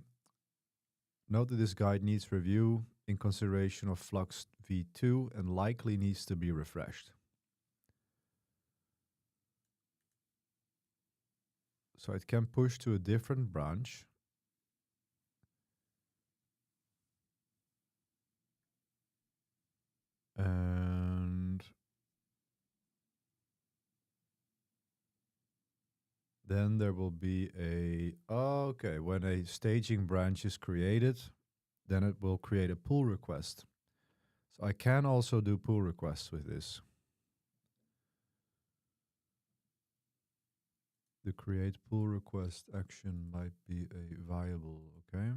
note that this guide needs review in consideration of Flux v2 and likely needs to be refreshed. So it can push to a different branch. And then there will be okay, when a staging branch is created, then it will create a pull request. So I can also do pull requests with this. The create pull request action might be a viable, okay?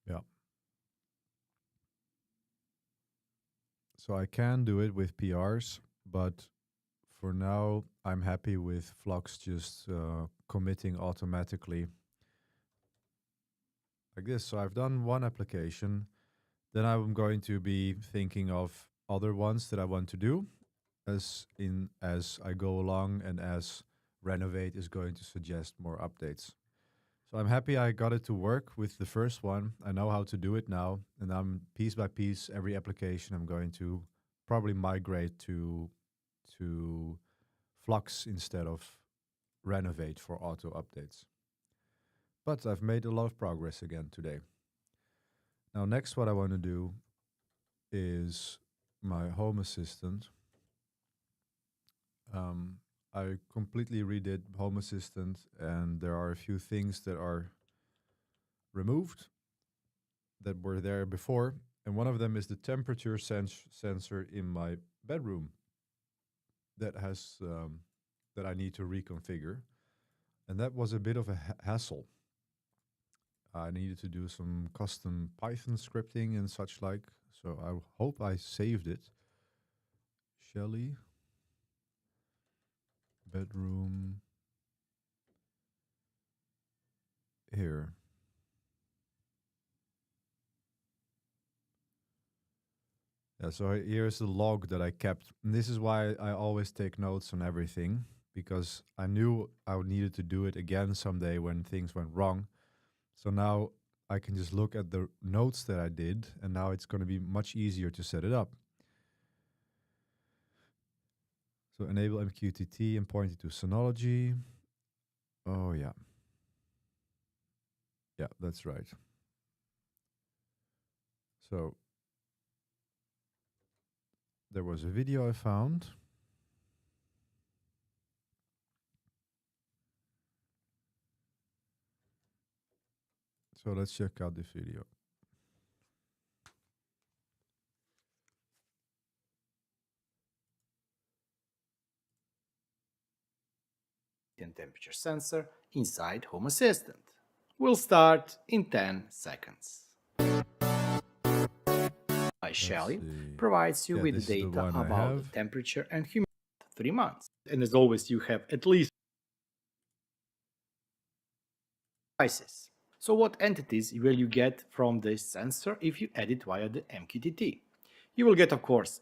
Yeah. So I can do it with PRs, but for now, I'm happy with Flux just committing automatically like this. So I've done one application. Then I'm going to be thinking of other ones that I want to do as I go along and as Renovate is going to suggest more updates. So I'm happy I got it to work with the first one. I know how to do it now, and I'm piece by piece, every application I'm going to probably migrate to Flux instead of Renovate for auto updates. But I've made a lot of progress again today. Now, next, what I want to do is my Home Assistant. I completely redid Home Assistant, and there are a few things that are removed that were there before. And one of them is the temperature sensor in my bedroom that has that I need to reconfigure. And that was a bit of a hassle. I needed to do some custom Python scripting and such like. So I hope I saved it. Shelly. Bedroom. Here. Yeah, so here's the log that I kept. And this is why I always take notes on everything, because I knew I needed to do it again someday when things went wrong. So now I can just look at the notes that I did, and now it's going to be much easier to set it up. So enable MQTT and point it to Synology. Oh, yeah. Yeah, that's right. So there was a video I found. So let's check out this video. And temperature sensor inside Home Assistant. We'll start in 10 seconds. By Shelly provides you with data about the temperature and humidity 3 months. And as always, you have at least devices. So what entities will you get from this sensor if you add it via the MQTT? You will get, of course,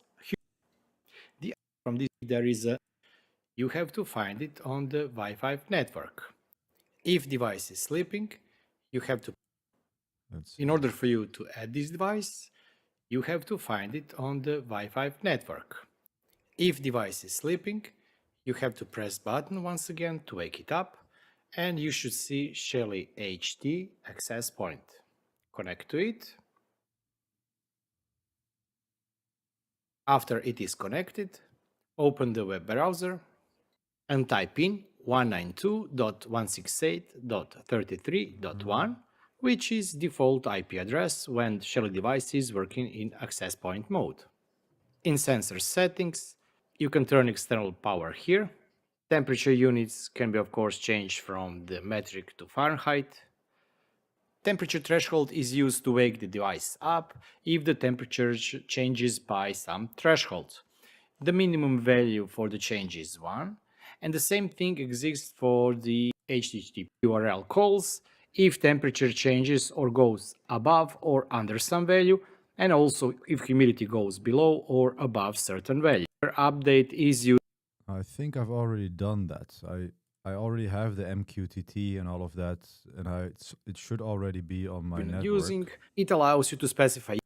from this there is a you have to find it on the Wi-Fi network. If device is sleeping, you have to in order for you to add this device, you have to find it on the Wi-Fi network. If device is sleeping, you have to press button once again to wake it up, and you should see Shelly HD access point. Connect to it. After it is connected, open the web browser and type in 192.168.33.1, which is default IP address when Shelly device is working in access point mode. In sensor settings, you can turn external power here. Temperature units can be of course changed from the metric to Fahrenheit. Temperature threshold is used to wake the device up if the temperature changes by some threshold. The minimum value for the change is 1, and the same thing exists for the HTTP URL calls if temperature changes or goes above or under some value, and also if humidity goes below or above certain value. Update is used. I think I've already done that. I already have the MQTT and all of that, and it should already be on my network. Using it allows you to specify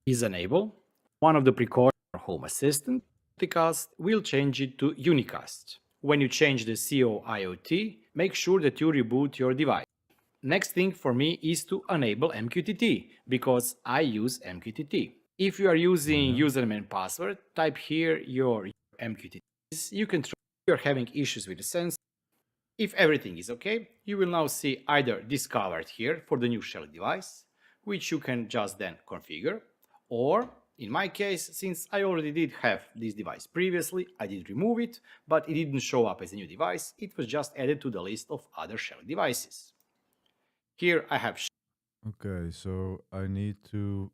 is enable. One of the precautions for Home Assistant, multicast will change it to unicast. When you change the COIoT, make sure that you reboot your device. Next thing for me is to enable MQTT because I use MQTT. If you are using username and password, type here your MQTTs. You can try if you're having issues with the sensor. If everything is okay, you will now see either discovered here for the new Shell device, which you can just then configure, or in my case, since I already did have this device previously, I did remove it, but it didn't show up as a new device, it was just added to the list of other Shell devices. Here I have. Okay, so I need to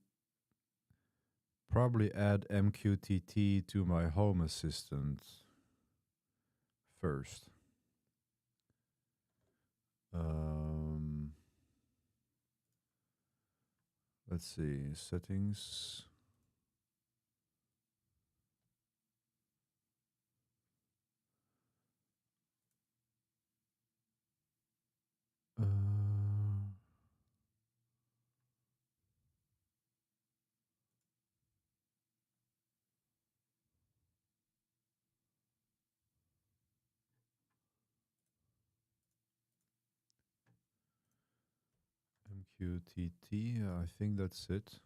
probably add MQTT to my Home Assistant first. Let's see, settings. MQTT, I think that's it.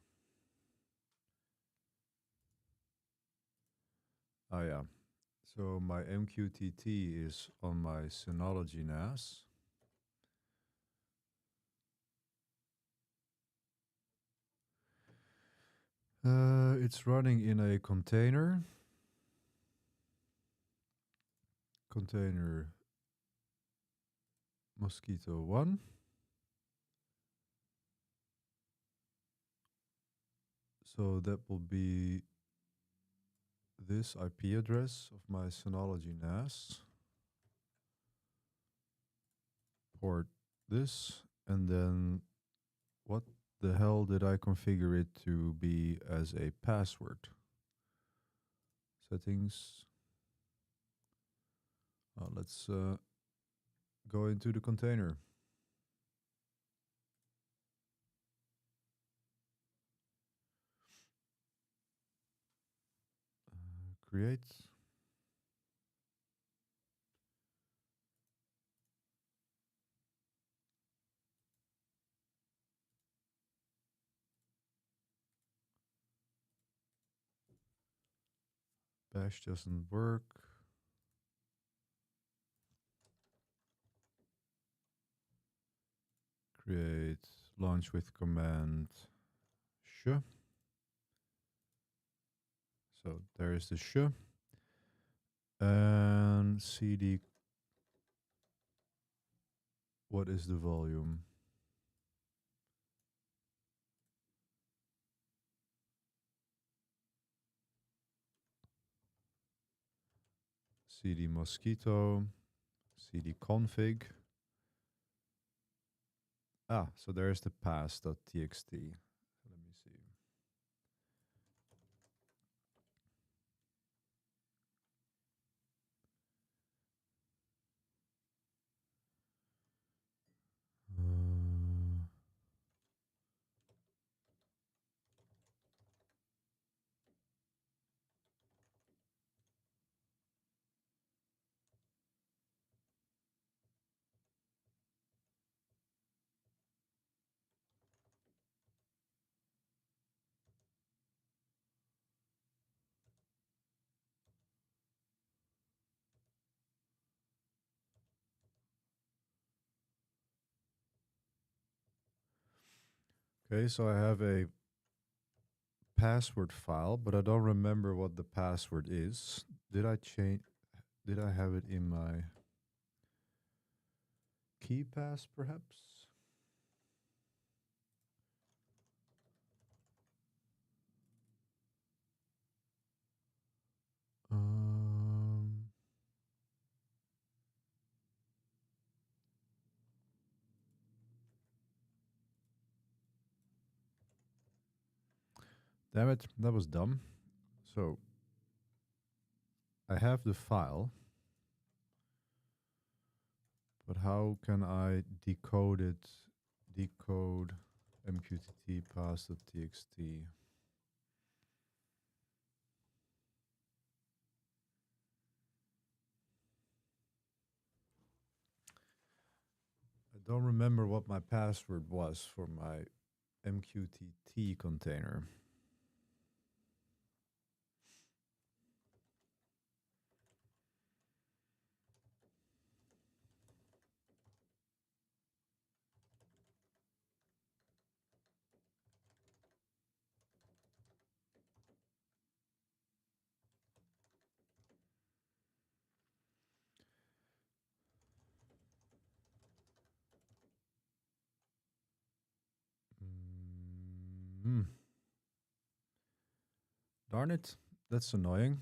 Oh yeah, so my MQTT is on my Synology NAS. It's running in a container. Container Mosquito 1. So that will be this IP address of my Synology NAS. Port this, and then what the hell did I configure it to be as a password? Settings. Let's go into the container. Create. Bash doesn't work. Create launch with command sh. So there is the sh. And cd. What is the volume? cd mosquito. cd config. So there's the pass.txt. Let me see. Okay, so I have a password file, but I don't remember what the password is. Did I have it in my key pass, perhaps? Um, Damn it, that was dumb. So I have the file, but how can I decode it? Decode MQTT pass.txt. I don't remember what my password was for my MQTT container. Mm. Darn it, that's annoying.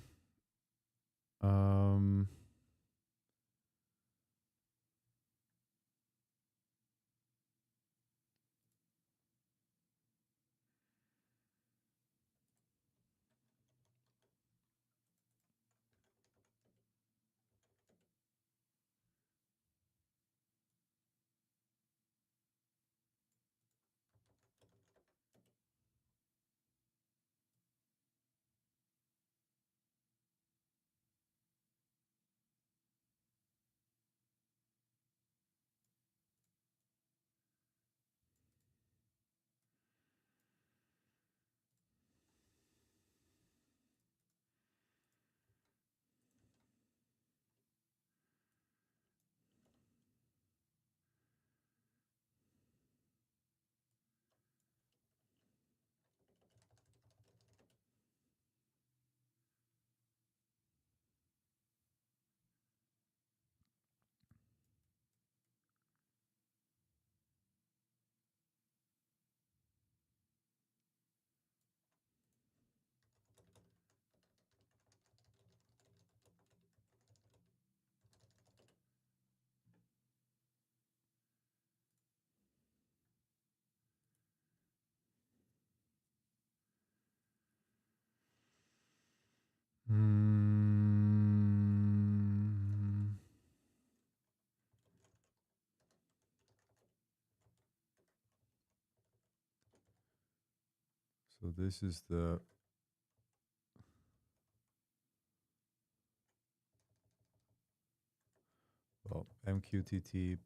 Mm. So this is the MQTT.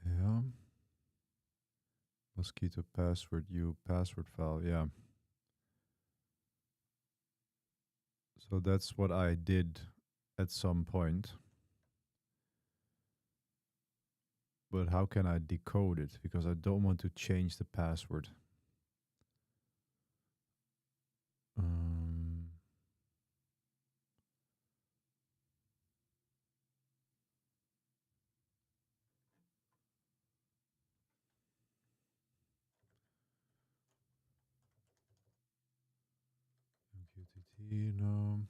Yeah. Mosquito password password file. Yeah. So that's what I did at some point. But how can I decode it? Because I don't want to change the password. Um, MQTT, no.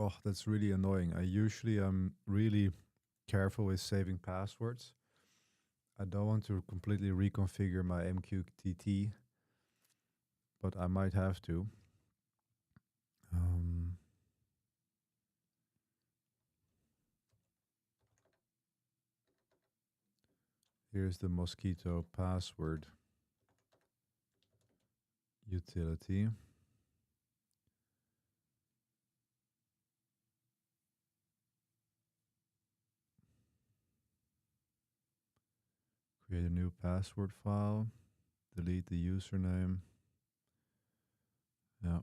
Oh, that's really annoying. I usually am really careful with saving passwords. I don't want to completely reconfigure my MQTT, but I might have to. Here's the Mosquito password utility. Create a new password file. Delete the username. Yeah.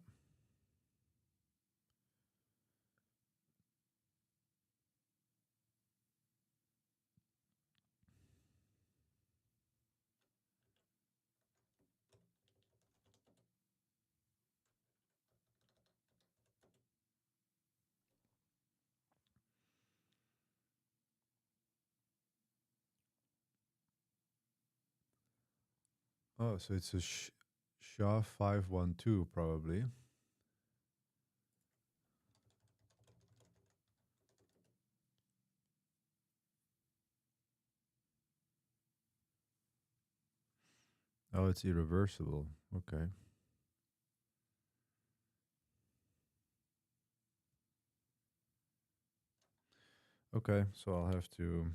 Oh, so it's a SHA-512 probably. Oh, it's irreversible. Okay. Okay, so I'll have to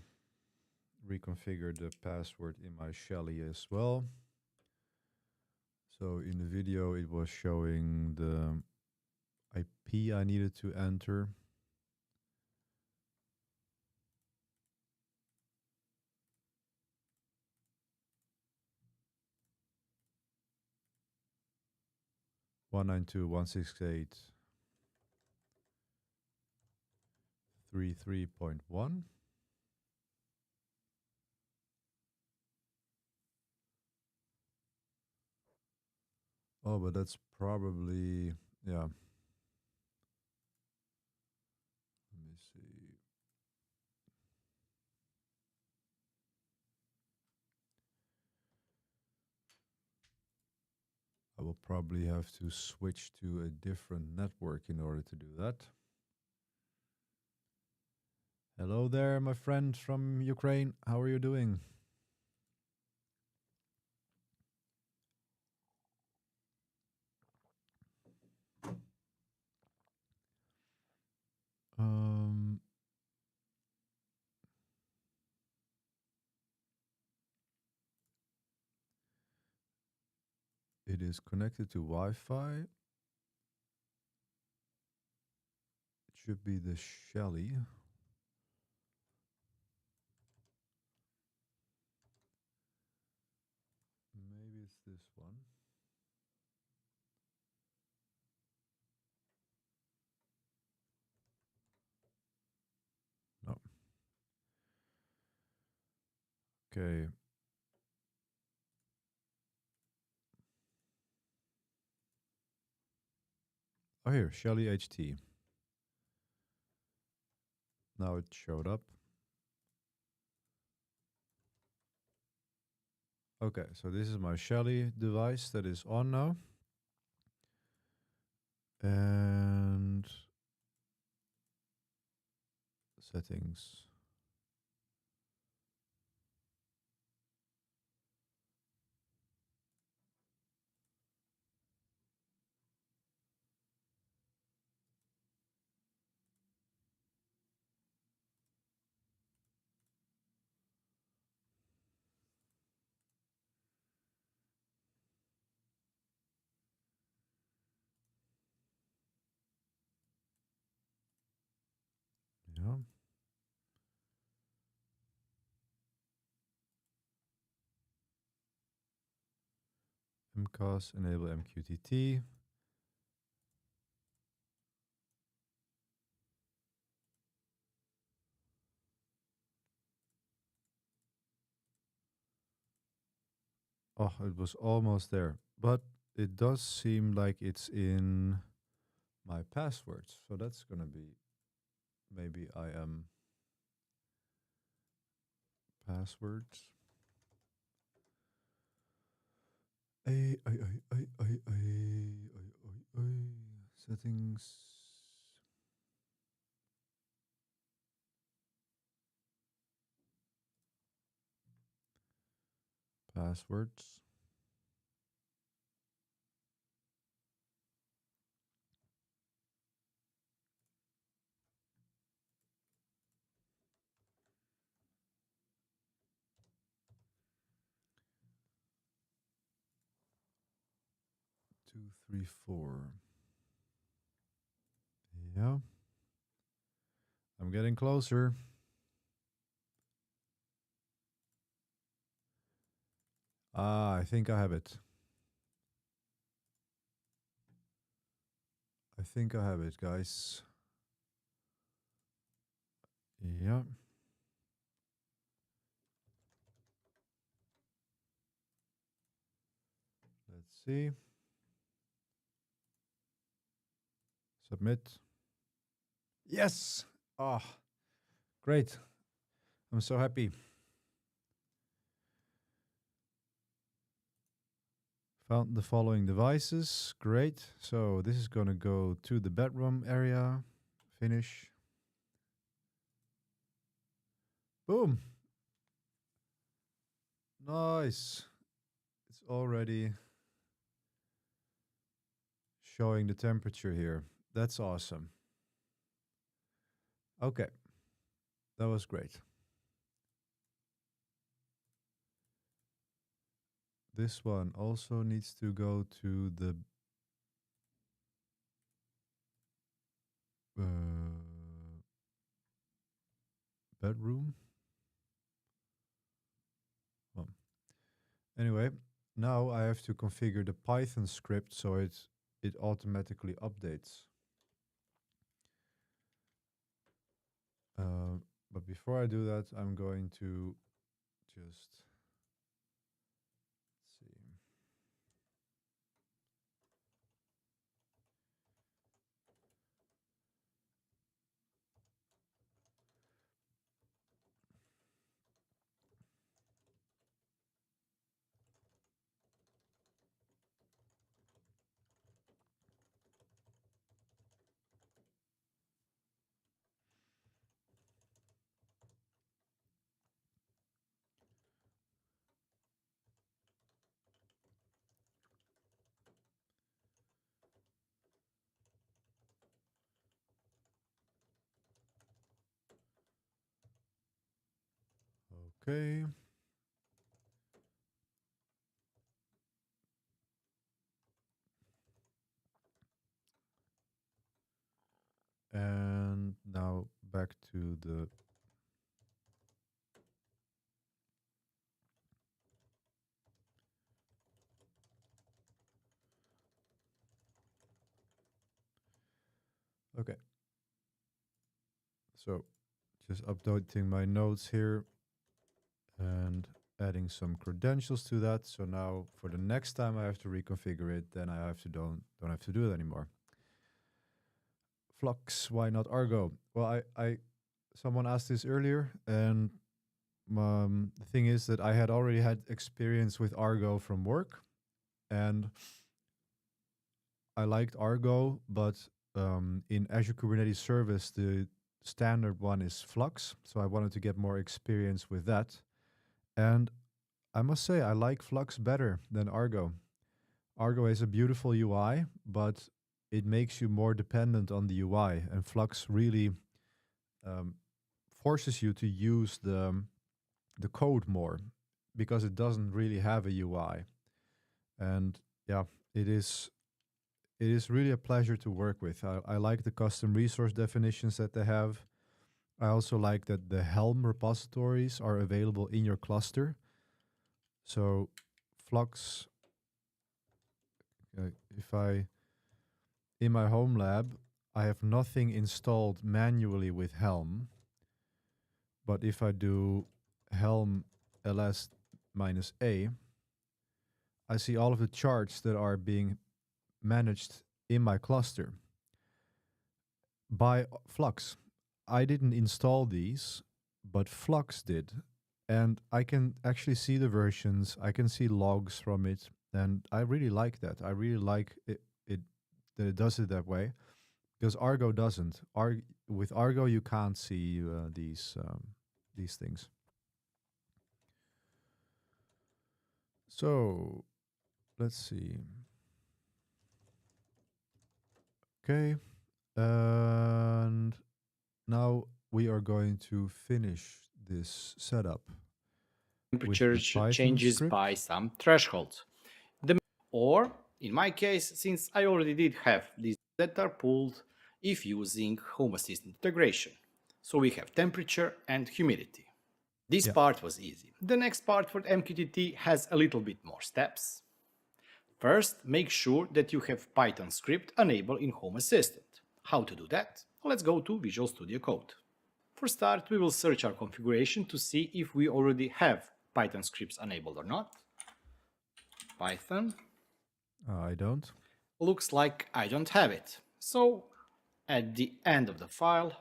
reconfigure the password in my Shelly as well. So in the video, it was showing the IP I needed to enter. One nine two dot 192.168.33.1. Oh, but that's probably, yeah. Let me see. I will probably have to switch to a different network in order to do that. Hello there, my friend from Ukraine. How are you doing? It is connected to Wi-Fi. It should be the Shelly. Maybe it's this one. No. Okay. Oh, here, Shelly HT. Now it showed up. Okay, so this is my Shelly device that is on now. And settings. Yeah. MCAS, enable MQTT. Oh, it was almost there. But it does seem like it's in my passwords. So that's going to be, maybe I am passwords. Settings. passwords. Two, three, four. Yeah. I'm getting closer. Ah, I think I have it. I think I have it, guys. Yeah. Let's see. Submit. Yes. Ah, great. I'm so happy. Found the following devices. Great. So this is going to go to the bedroom area. Finish. Boom. Nice. It's already showing the temperature here. That's awesome. Okay. That was great. This one also needs to go to the bedroom. Oh. Anyway, now I have to configure the Python script so it automatically updates. But before I do that, I'm going to just see. Okay. And now back to the okay. So just updating my notes here and adding some credentials to that. So now for the next time I have to reconfigure it, then I have to don't have to do it anymore. Flux, why not Argo? Well, I someone asked this earlier, and the thing is that I had already had experience with Argo from work, and I liked Argo, but in Azure Kubernetes Service, the standard one is Flux, so I wanted to get more experience with that. And I must say, I like Flux better than Argo. Argo has a beautiful UI, but it makes you more dependent on the UI, and Flux really forces you to use the code more because it doesn't really have a UI. And yeah, it is really a pleasure to work with. I like the custom resource definitions that they have. I also like that the Helm repositories are available in your cluster. So Flux, if I, in my Homelab, I have nothing installed manually with Helm. But if I do Helm ls -a, I see all of the charts that are being managed in my cluster by Flux. I didn't install these, but Flux did. And I can actually see the versions. I can see logs from it. And I really like that. I really like it that it does it that way. Because Argo doesn't. With Argo, you can't see these things. So let's see. Okay. And now we are going to finish this setup with Temperature the Python changes script. by some thresholds. Or, in my case, since I already did have these that are pulled if using Home Assistant integration. So we have temperature and humidity. This Yeah. part was easy. The next part for MQTT has a little bit more steps. First, make sure that you have Python script enabled in Home Assistant. How to do that? Let's go to Visual Studio Code. For start, we will search our configuration to see if we already have Python scripts enabled or not. Python. I don't. Looks like I don't have it. So, at the end of the file,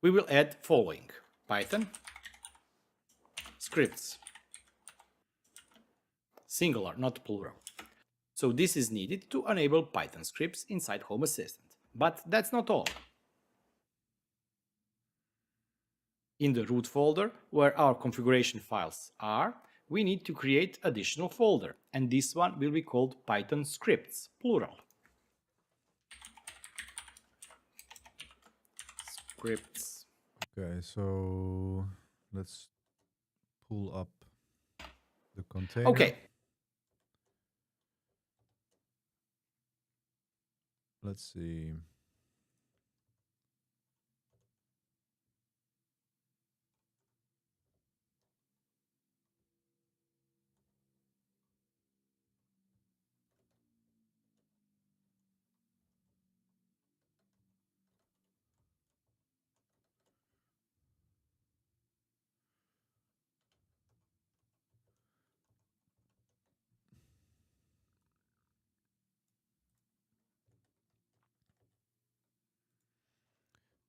we will add following: Python scripts. Singular, not plural. So this is needed to enable Python scripts inside Home Assistant. But that's not all. In the root folder, where our configuration files are, we need to create additional folder, and this one will be called Python scripts, plural. Scripts. Okay, so let's pull up the container. Okay. Let's see.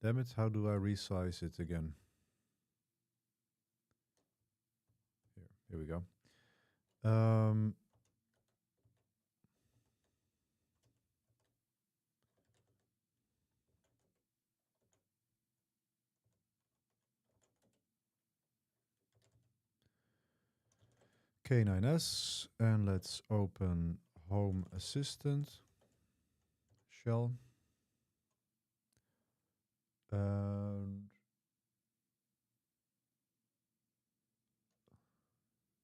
Damn it, how do I resize it again? Here we go. K9S, and let's open Home Assistant shell. And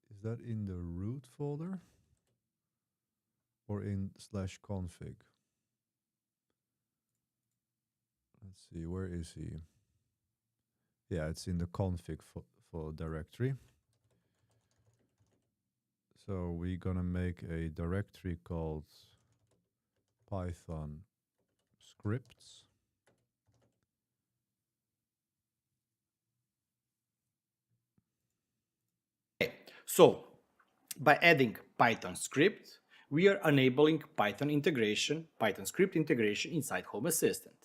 is that in the root folder or in /config? Let's see, where is he? Yeah, it's in the config for directory. So we're gonna make a directory called Python scripts. Okay. So, by adding Python script, we are enabling Python integration, Python script integration inside Home Assistant.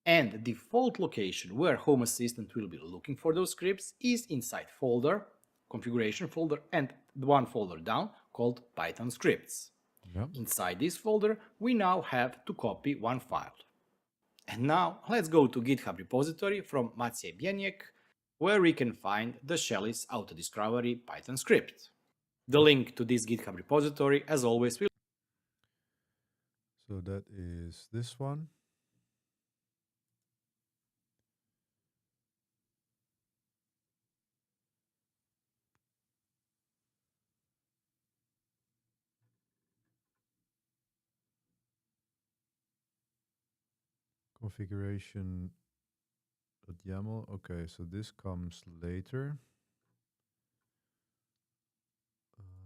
And the default location where Home Assistant will be looking for those scripts is inside folder, configuration folder, and one folder down called Python scripts. Yep. Inside this folder, we now have to copy one file. And now let's go to GitHub repository from Maciej Bieniek, where we can find the Shelly's Autodiscovery Python script. The link to this GitHub repository, as always, will. So that is this one. Configuration.yaml. Okay, so this comes later.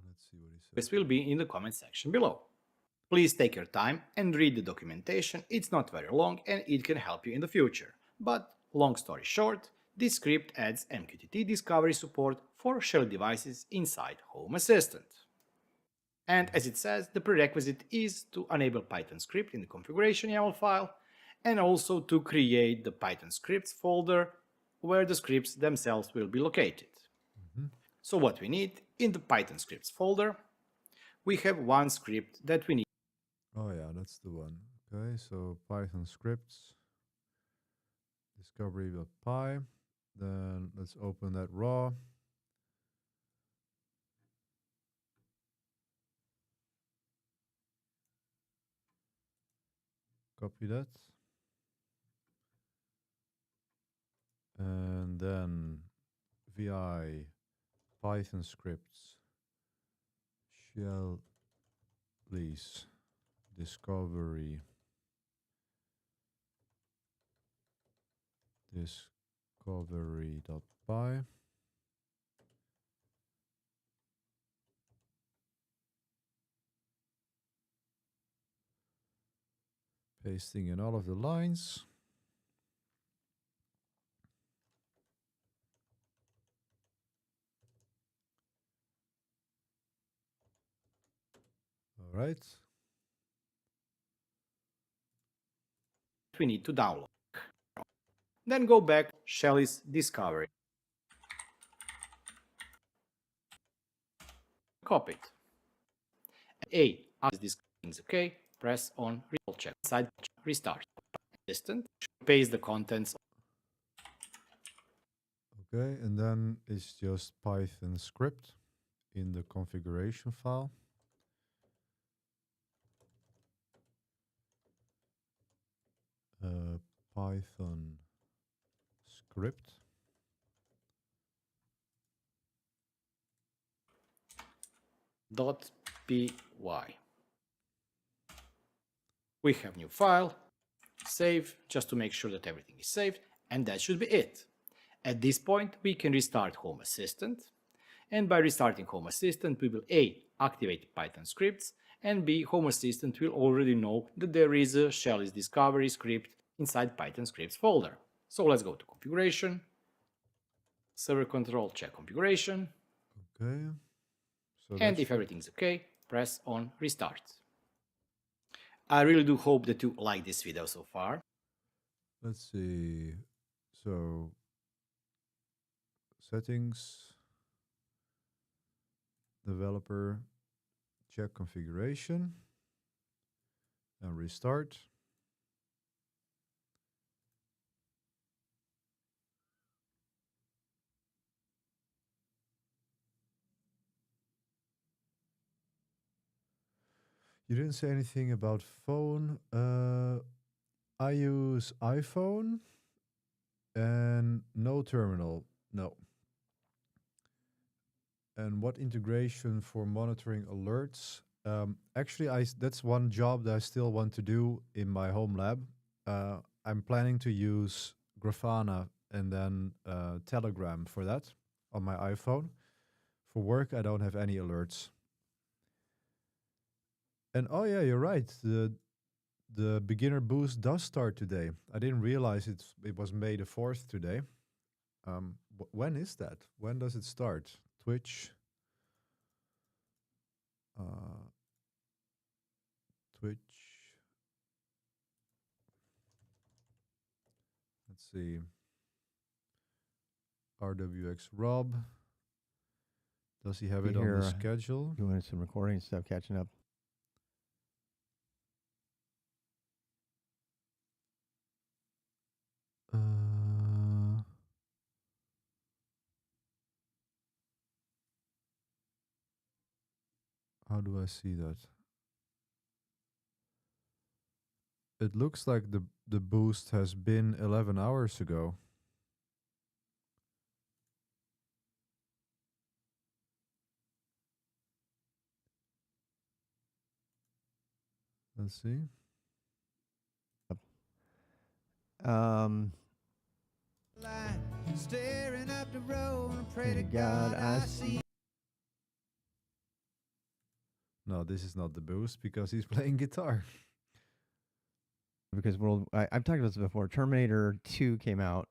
Let's see what he says. This will be in the comment section below. Please take your time and read the documentation. It's not very long and it can help you in the future. But long story short, this script adds MQTT discovery support for Shell devices inside Home Assistant. And as it says, the prerequisite is to enable Python script in the configuration YAML file and also to create the Python scripts folder where the scripts themselves will be located. So what we need in the Python scripts folder, we have one script that we need. Oh yeah, that's the one. Okay, so Python scripts, discovery.py. Then let's open that raw. Copy that. And then vi Python scripts shell lease discovery discovery.py. Pasting in all of the lines. All right. We need to download. Then go back, shell is discovery. Copy it. A, after this is okay, press on check. Side restart. Assistant, paste the contents. Okay, and then it's just Python script in the configuration file. Python script. .py. We have new file, save, just to make sure that everything is saved, and that should be it. At this point, we can restart Home Assistant, and by restarting Home Assistant, we will A, activate Python scripts, and B, Home Assistant will already know that there is a shell is discovery script inside Python scripts folder. So let's go to configuration, server control, check configuration. Okay. So And if everything's okay, press on restart. I really do hope that you like this video so far. Let's see. So settings, developer, check configuration, and restart. You didn't say anything about phone. I use iPhone and no terminal. No. And what integration for monitoring alerts? Actually, that's one job that I still want to do in my Homelab. I'm planning to use Grafana and then Telegram for that on my iPhone. For work, I don't have any alerts. And oh yeah, you're right. The beginner boost does start today. I didn't realize it was May the 4th today. When is that? When does it start? Twitch. Twitch. Let's see. RWX Rob. Does he have it on the schedule? Doing some recording stuff, catching up. How do I see that? It looks like the boost has been 11 hours ago. Let's see. Staring up the road and pray to God I see. No, this is not the boost because he's playing guitar. Because I've talked about this before. Terminator 2 came out,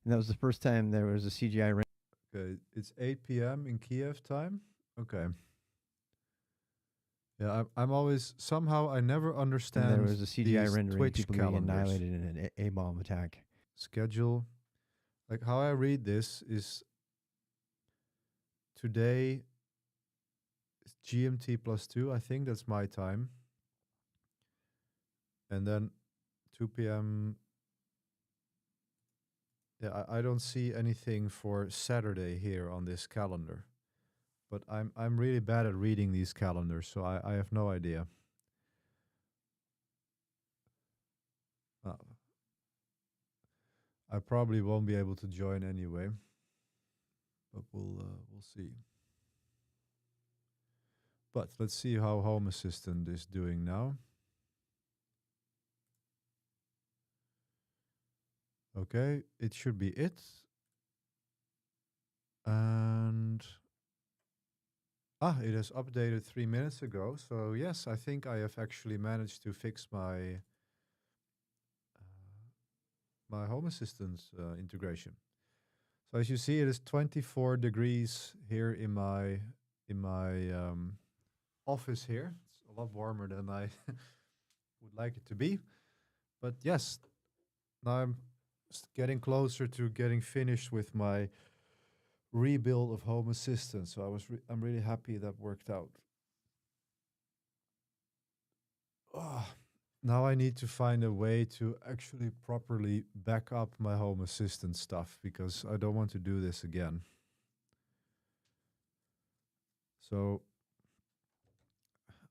and that was the first time there was a CGI render. Okay, it's 8 p.m. in Kiev time. Okay. Yeah, I'm always somehow I never understand. And there was a CGI rendering Twitch people calendars. being annihilated in an A-bomb attack. Schedule. Like how I read this is today is GMT +2. I think that's my time. And then 2 p.m. Yeah, I don't see anything for Saturday here on this calendar. But I'm really bad at reading these calendars, so I have no idea. I probably won't be able to join anyway, but we'll see. But let's see how Home Assistant is doing now. Okay, it should be it. And it has updated 3 minutes ago. So yes, I think I have actually managed to fix my my Home Assistant integration. So as you see, it is 24 degrees here in my office here. It's a lot warmer than I would like it to be. But yes, now I'm getting closer to getting finished with my rebuild of Home Assistant. So I'm really happy that worked out. Now I need to find a way to actually properly back up my Home Assistant stuff because I don't want to do this again. So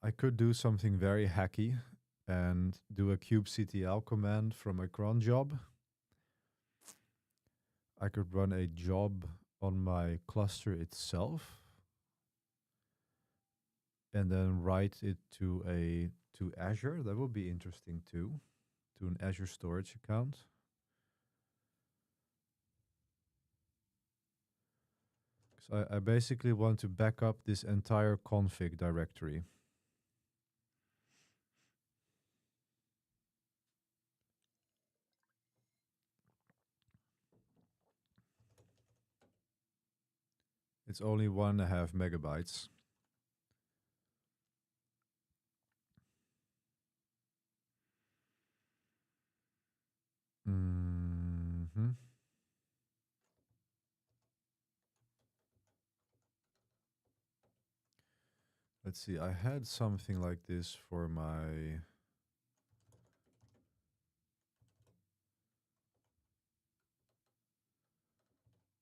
I could do something very hacky and do a kubectl command from a cron job. I could run a job on my cluster itself and then write it to Azure. That would be interesting too, to an Azure storage account. So I basically want to back up this entire config directory. It's only 1.5 megabytes. Let's see, I had something like this for my...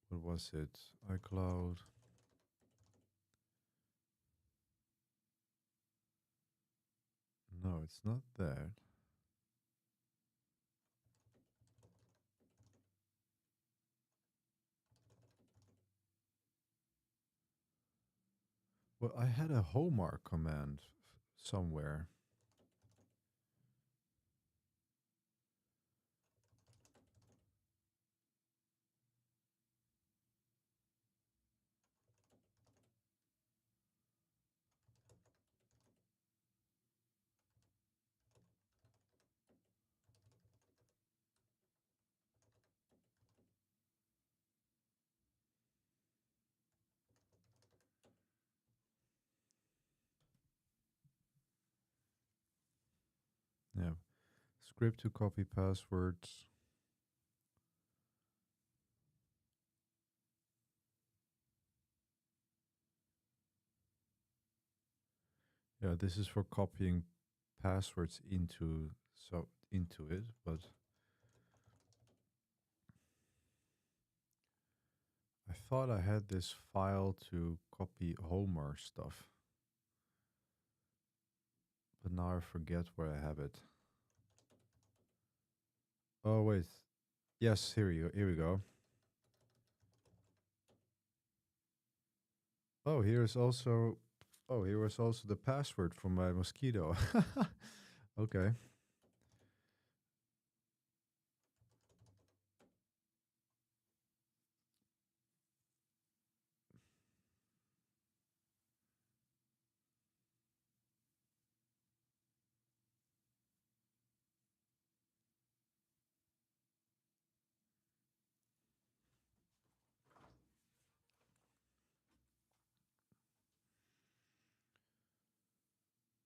What was it? iCloud. No, it's not that. Well, I had a Homework command somewhere. Yeah. Script to copy passwords. Yeah, this is for copying passwords into it, but I thought I had this file to copy Homer stuff. But now I forget where I have it. Oh wait. Yes, here we go. Oh, here was also the password for my mosquito. Okay.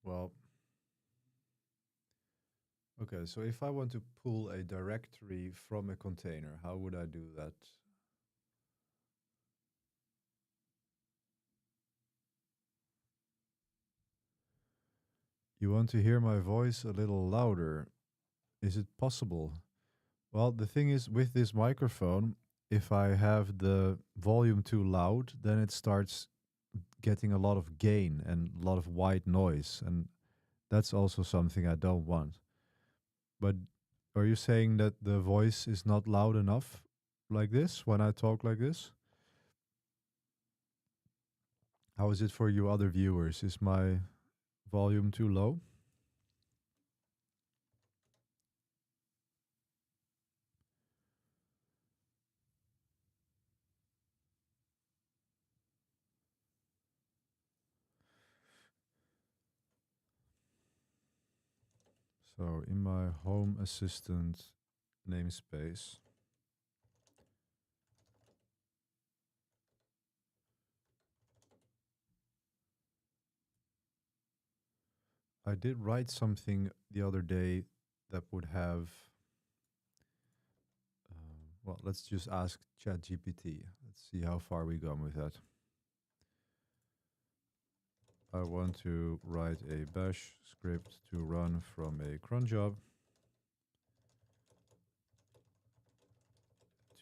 Well, okay, so if I want to pull a directory from a container, how would I do that? You want to hear my voice a little louder? Is it possible? Well, the thing is, with this microphone, if I have the volume too loud, then it starts getting a lot of gain and a lot of white noise, and that's also something I don't want. But Are you saying that the voice is not loud enough like this when I talk like this? How is it for you other viewers? Is my volume too low? So in my Home Assistant namespace, I did write something the other day that would have, well, let's just ask ChatGPT. Let's see how far we gone with that. I want to write a bash script to run from a cron job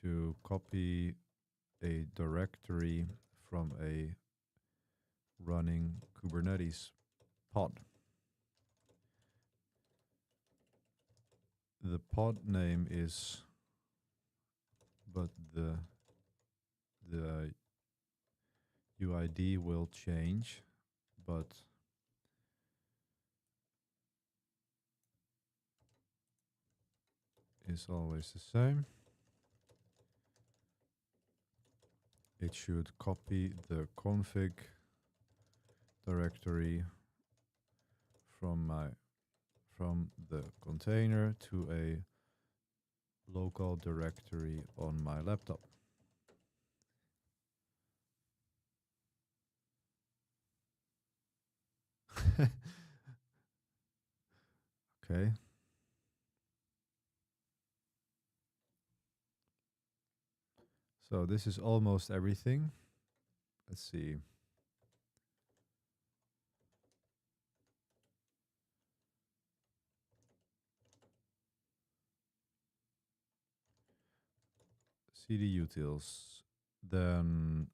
to copy a directory from a running Kubernetes pod. The pod name is, but the UID will change, but is always the same. It should copy the config directory from the container to a local directory on my laptop. Okay. So this is almost everything. Let's see. CD utils. Then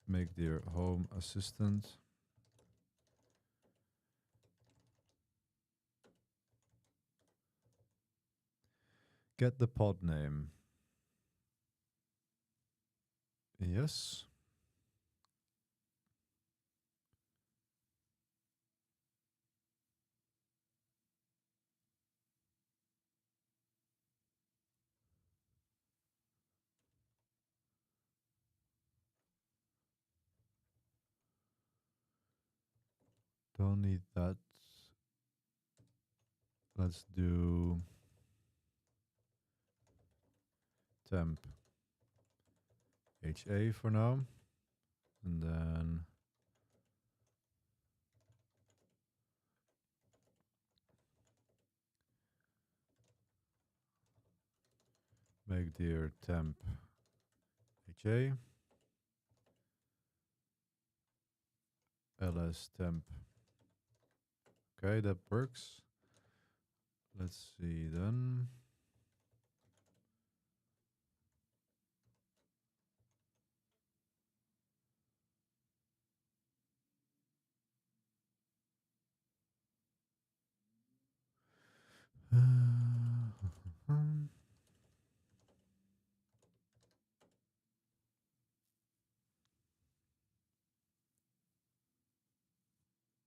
make their Home Assistant. Get the pod name. Yes. Don't need that. Let's do temp HA for now. And then make their temp HA. ls temp. Okay, that works. Let's see then.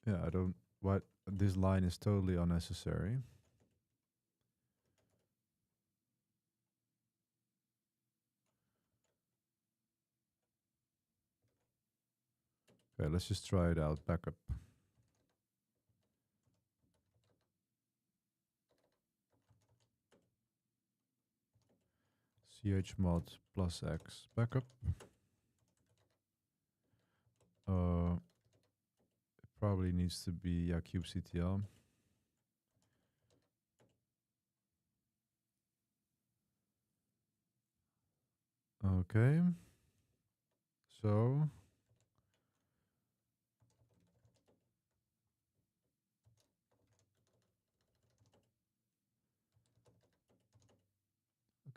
Yeah, I don't, what, this line is totally unnecessary. Okay, let's just try it out. Backup. chmod plus x backup. It probably needs to be kubectl. Okay. So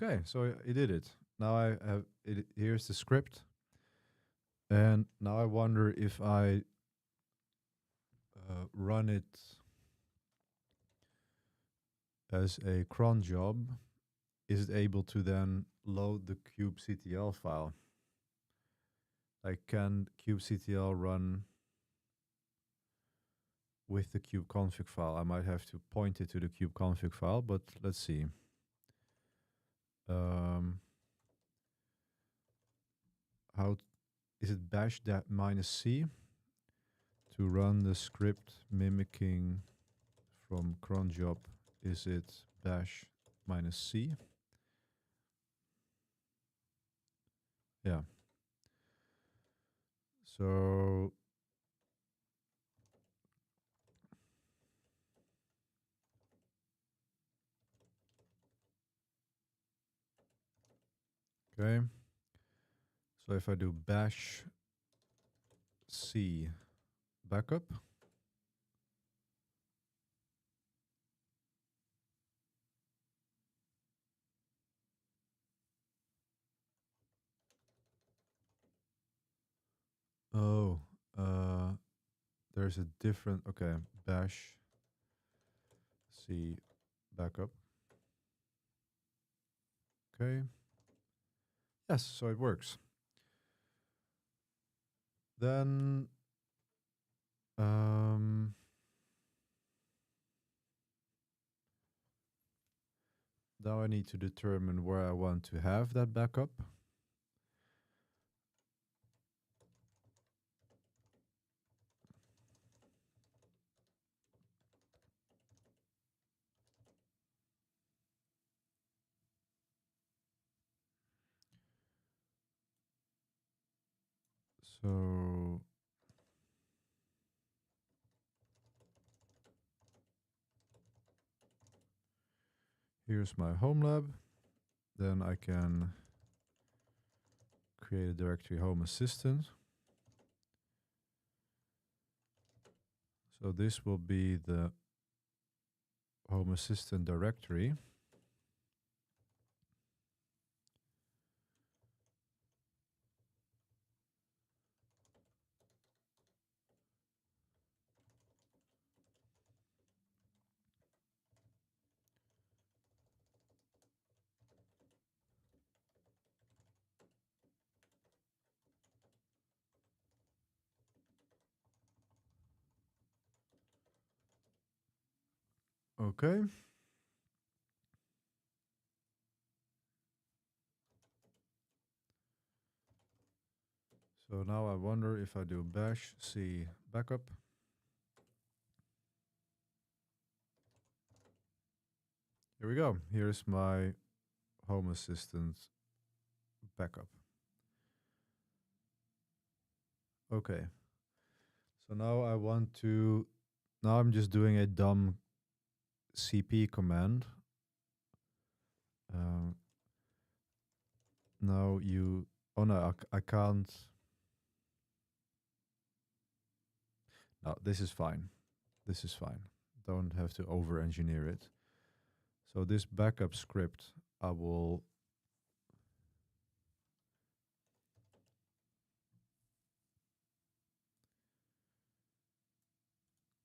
okay, so it did it. Now I have it. Here's the script, and now I wonder if I run it as a cron job, is it able to then load the kubectl file? Like, can kubectl run with the kubeconfig file? I might have to point it to the kubeconfig file, but let's see. How is it bash that -c to run the script mimicking from cron job? Is it bash -c? Yeah. So okay. So if I do bash c backup, oh, there's a different, okay, bash c backup. Okay. Yes, so it works. Then now I need to determine where I want to have that backup. So here's my Homelab. Then I can create a directory Home Assistant. So this will be the Home Assistant directory. Okay. So now I wonder if I do bash c backup. Here we go. Here's my Home Assistant backup. Okay. So now I want to, now I'm just doing a dumb cp command. Now you, oh no, I can't. No, this is fine. This is fine. Don't have to over engineer it. So this backup script, I will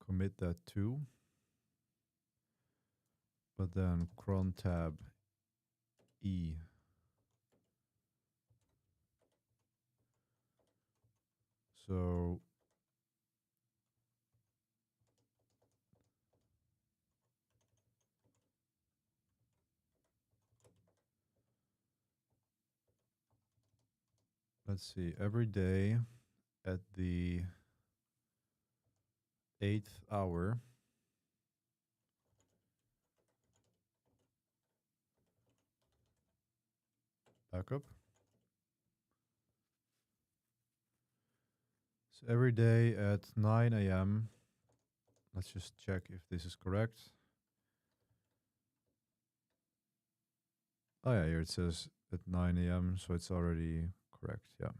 commit that to, but then cron tab E. So let's see, every day at the 8th hour, backup. So every day at 9 a.m., let's just check if this is correct. Oh yeah, here it says at 9 a.m., so it's already correct, yeah.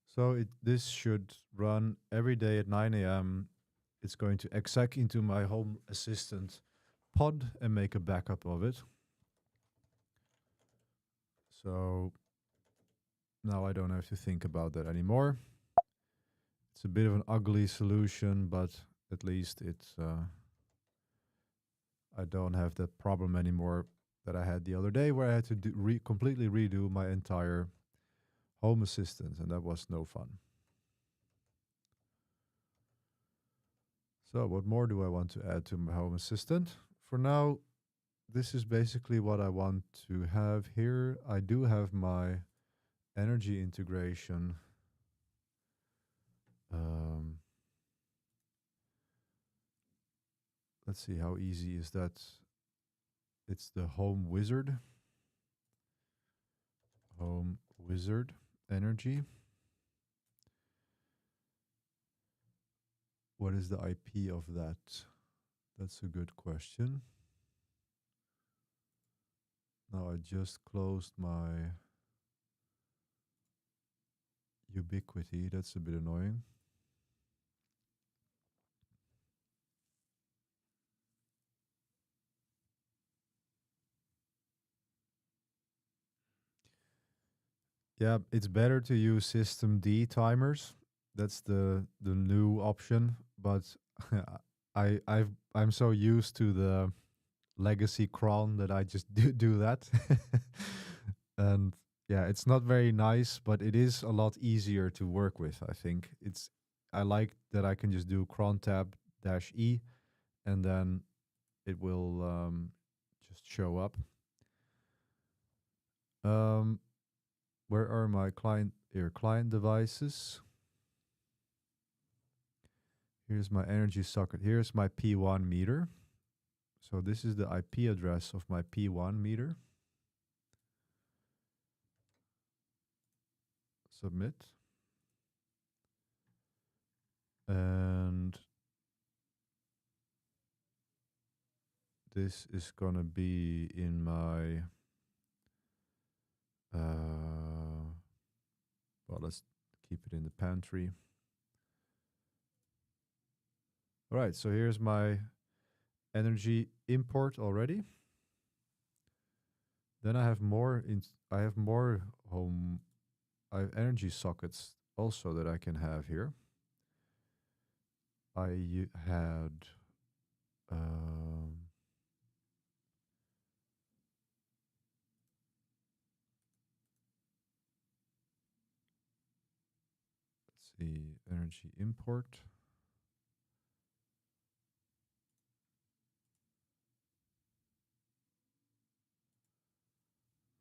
So this should run every day at 9 a.m. It's going to exec into my Home Assistant pod and make a backup of it. So Now I don't have to think about that anymore. It's a bit of an ugly solution, but at least it's I don't have that problem anymore that I had the other day where I had to completely redo my entire Home Assistant, and that was no fun. So what more do I want to add to my Home Assistant? For now, this is basically what I want to have here. I do have my energy integration. Let's see, how easy is that? It's the Home Wizard. Home Wizard energy. What is the IP of that? That's a good question. Now I just closed my Ubiquity. That's a bit annoying. Yeah, it's better to use systemd timers. That's the new option, but I'm so used to the legacy cron that I just do that. And yeah, it's not very nice, but it is a lot easier to work with. I think I like that I can just do cron tab -e, and then it will just show up. Where are my client devices? Here's my energy socket. Here's my P1 meter. So this is the IP address of my P1 meter. Submit. And this is gonna be in my well, let's keep it in the pantry. All right, so here's my energy import already. Then I have more I have energy sockets also that I can have here. I had let's see, energy import.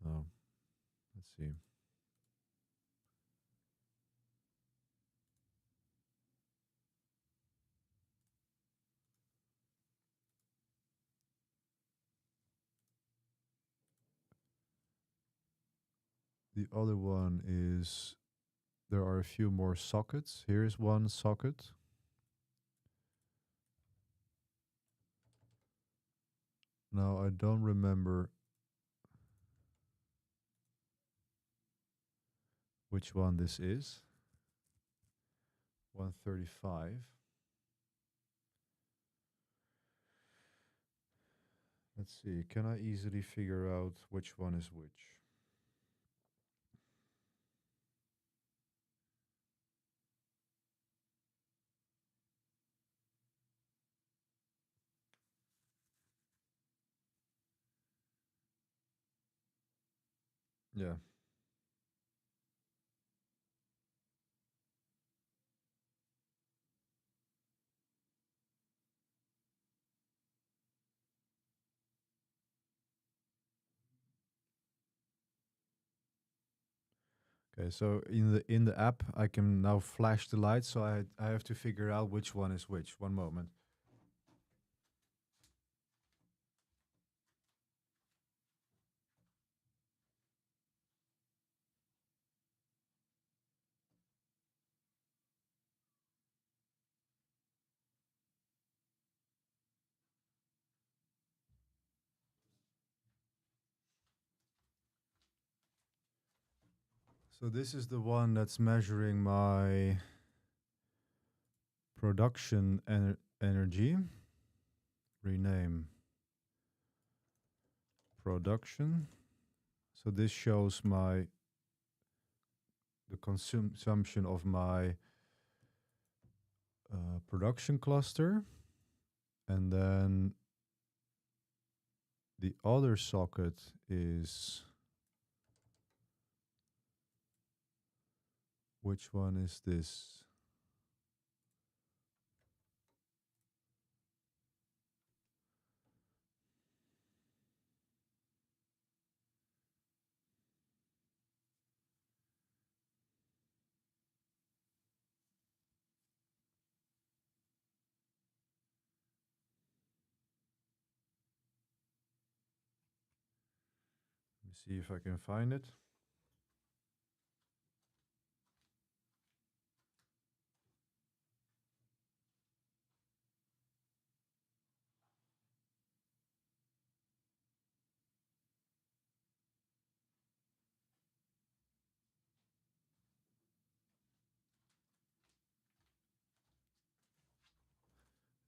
Oh, let's see. The other one is, there are a few more sockets. Here's one socket. Now I don't remember which one this is. 135. Let's see, can I easily figure out which one is which? Yeah. Okay, so in the app I can now flash the lights, so I have to figure out which one is which. One moment. So this is the one that's measuring my production energy. Rename production. So this shows my the consumption of my production cluster, and then the other socket is, which one is this? Let me see if I can find it.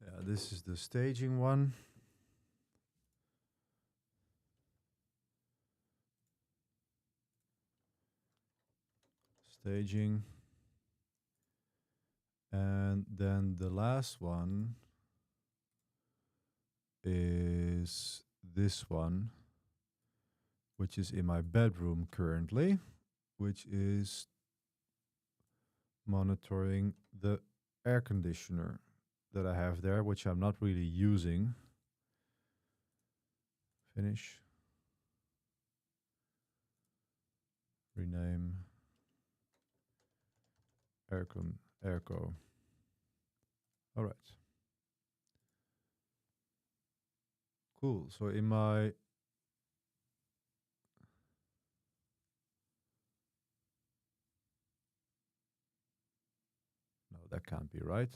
Yeah, this is the staging one. Staging. And then the last one is this one, which is in my bedroom currently, which is monitoring the air conditioner that I have there, which I'm not really using. Finish. Rename. Airco. All right. Cool. So in my no, that can't be right.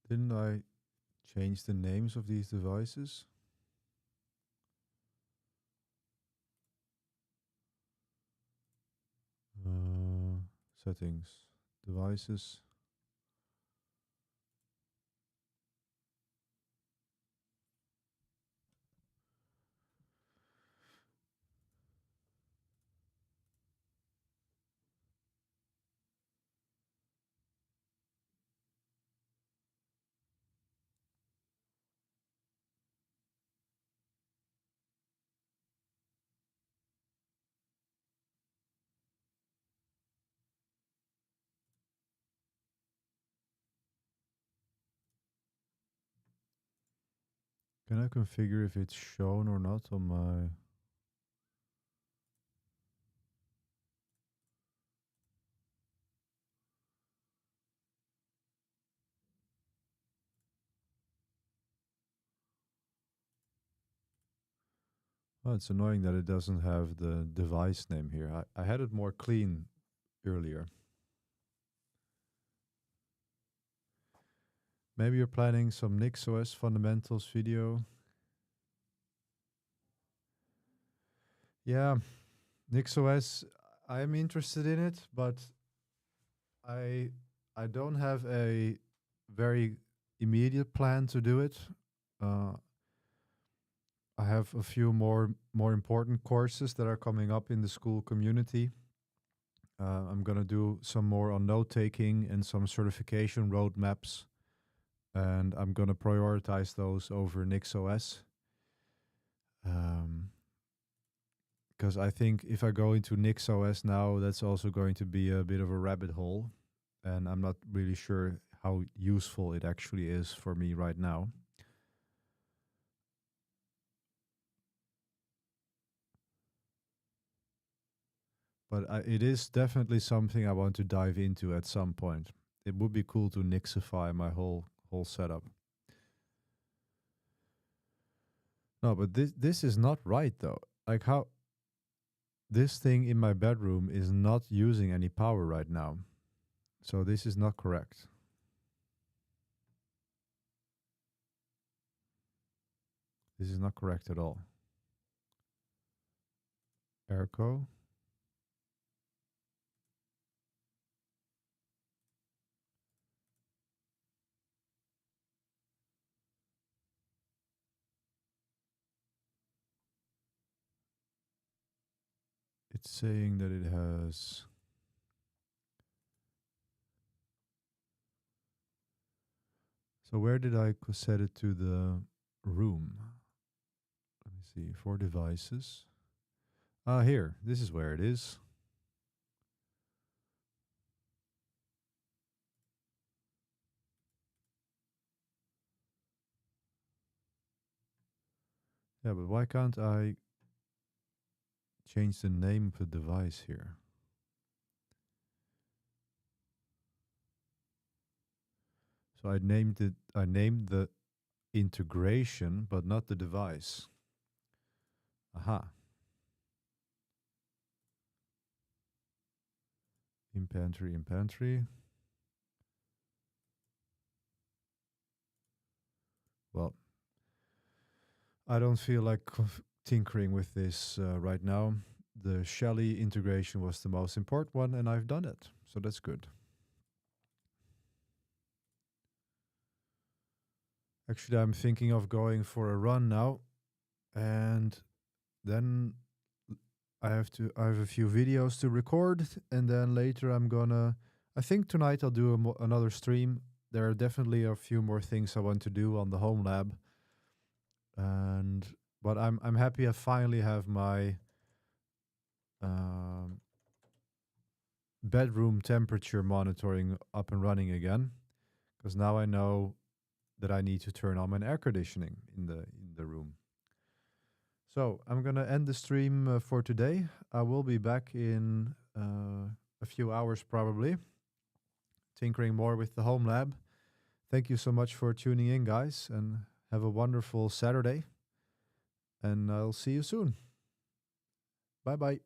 Didn't I change the names of these devices? Settings, devices. Can I configure if it's shown or not on my... Oh, it's annoying that it doesn't have the device name here. I had it more clean earlier. Maybe you're planning some NixOS fundamentals video. Yeah, NixOS, I'm interested in it, but I don't have a very immediate plan to do it. I have a few more important courses that are coming up in the Skool community. I'm going to do some more on note-taking and some certification roadmaps. And I'm going to prioritize those over NixOS. Because I think if I go into NixOS now, that's also going to be a bit of a rabbit hole. And I'm not really sure how useful it actually is for me right now. But it is definitely something I want to dive into at some point. It would be cool to Nixify my whole setup. No, but this is not right though. Like how this thing in my bedroom is not using any power right now. So this is not correct. This is not correct at all. Argo. It's saying that it has. So where did I set it to the room? Let me see, for devices. Here, this is where it is. Yeah, but why can't I change the name of the device here? So I named the integration, but not the device. Aha. In pantry. Well, I don't feel like tinkering with this right now. The Shelly integration was the most important one, and I've done it. So that's good. Actually, I'm thinking of going for a run now. And then I have a few videos to record. And then later I think tonight I'll do another stream. There are definitely a few more things I want to do on the Homelab. But I'm happy I finally have my bedroom temperature monitoring up and running again, because now I know that I need to turn on my air conditioning in the room. So I'm gonna end the stream for today. I will be back in a few hours probably, tinkering more with the Homelab. Thank you so much for tuning in, guys, and have a wonderful Saturday. And I'll see you soon. Bye bye.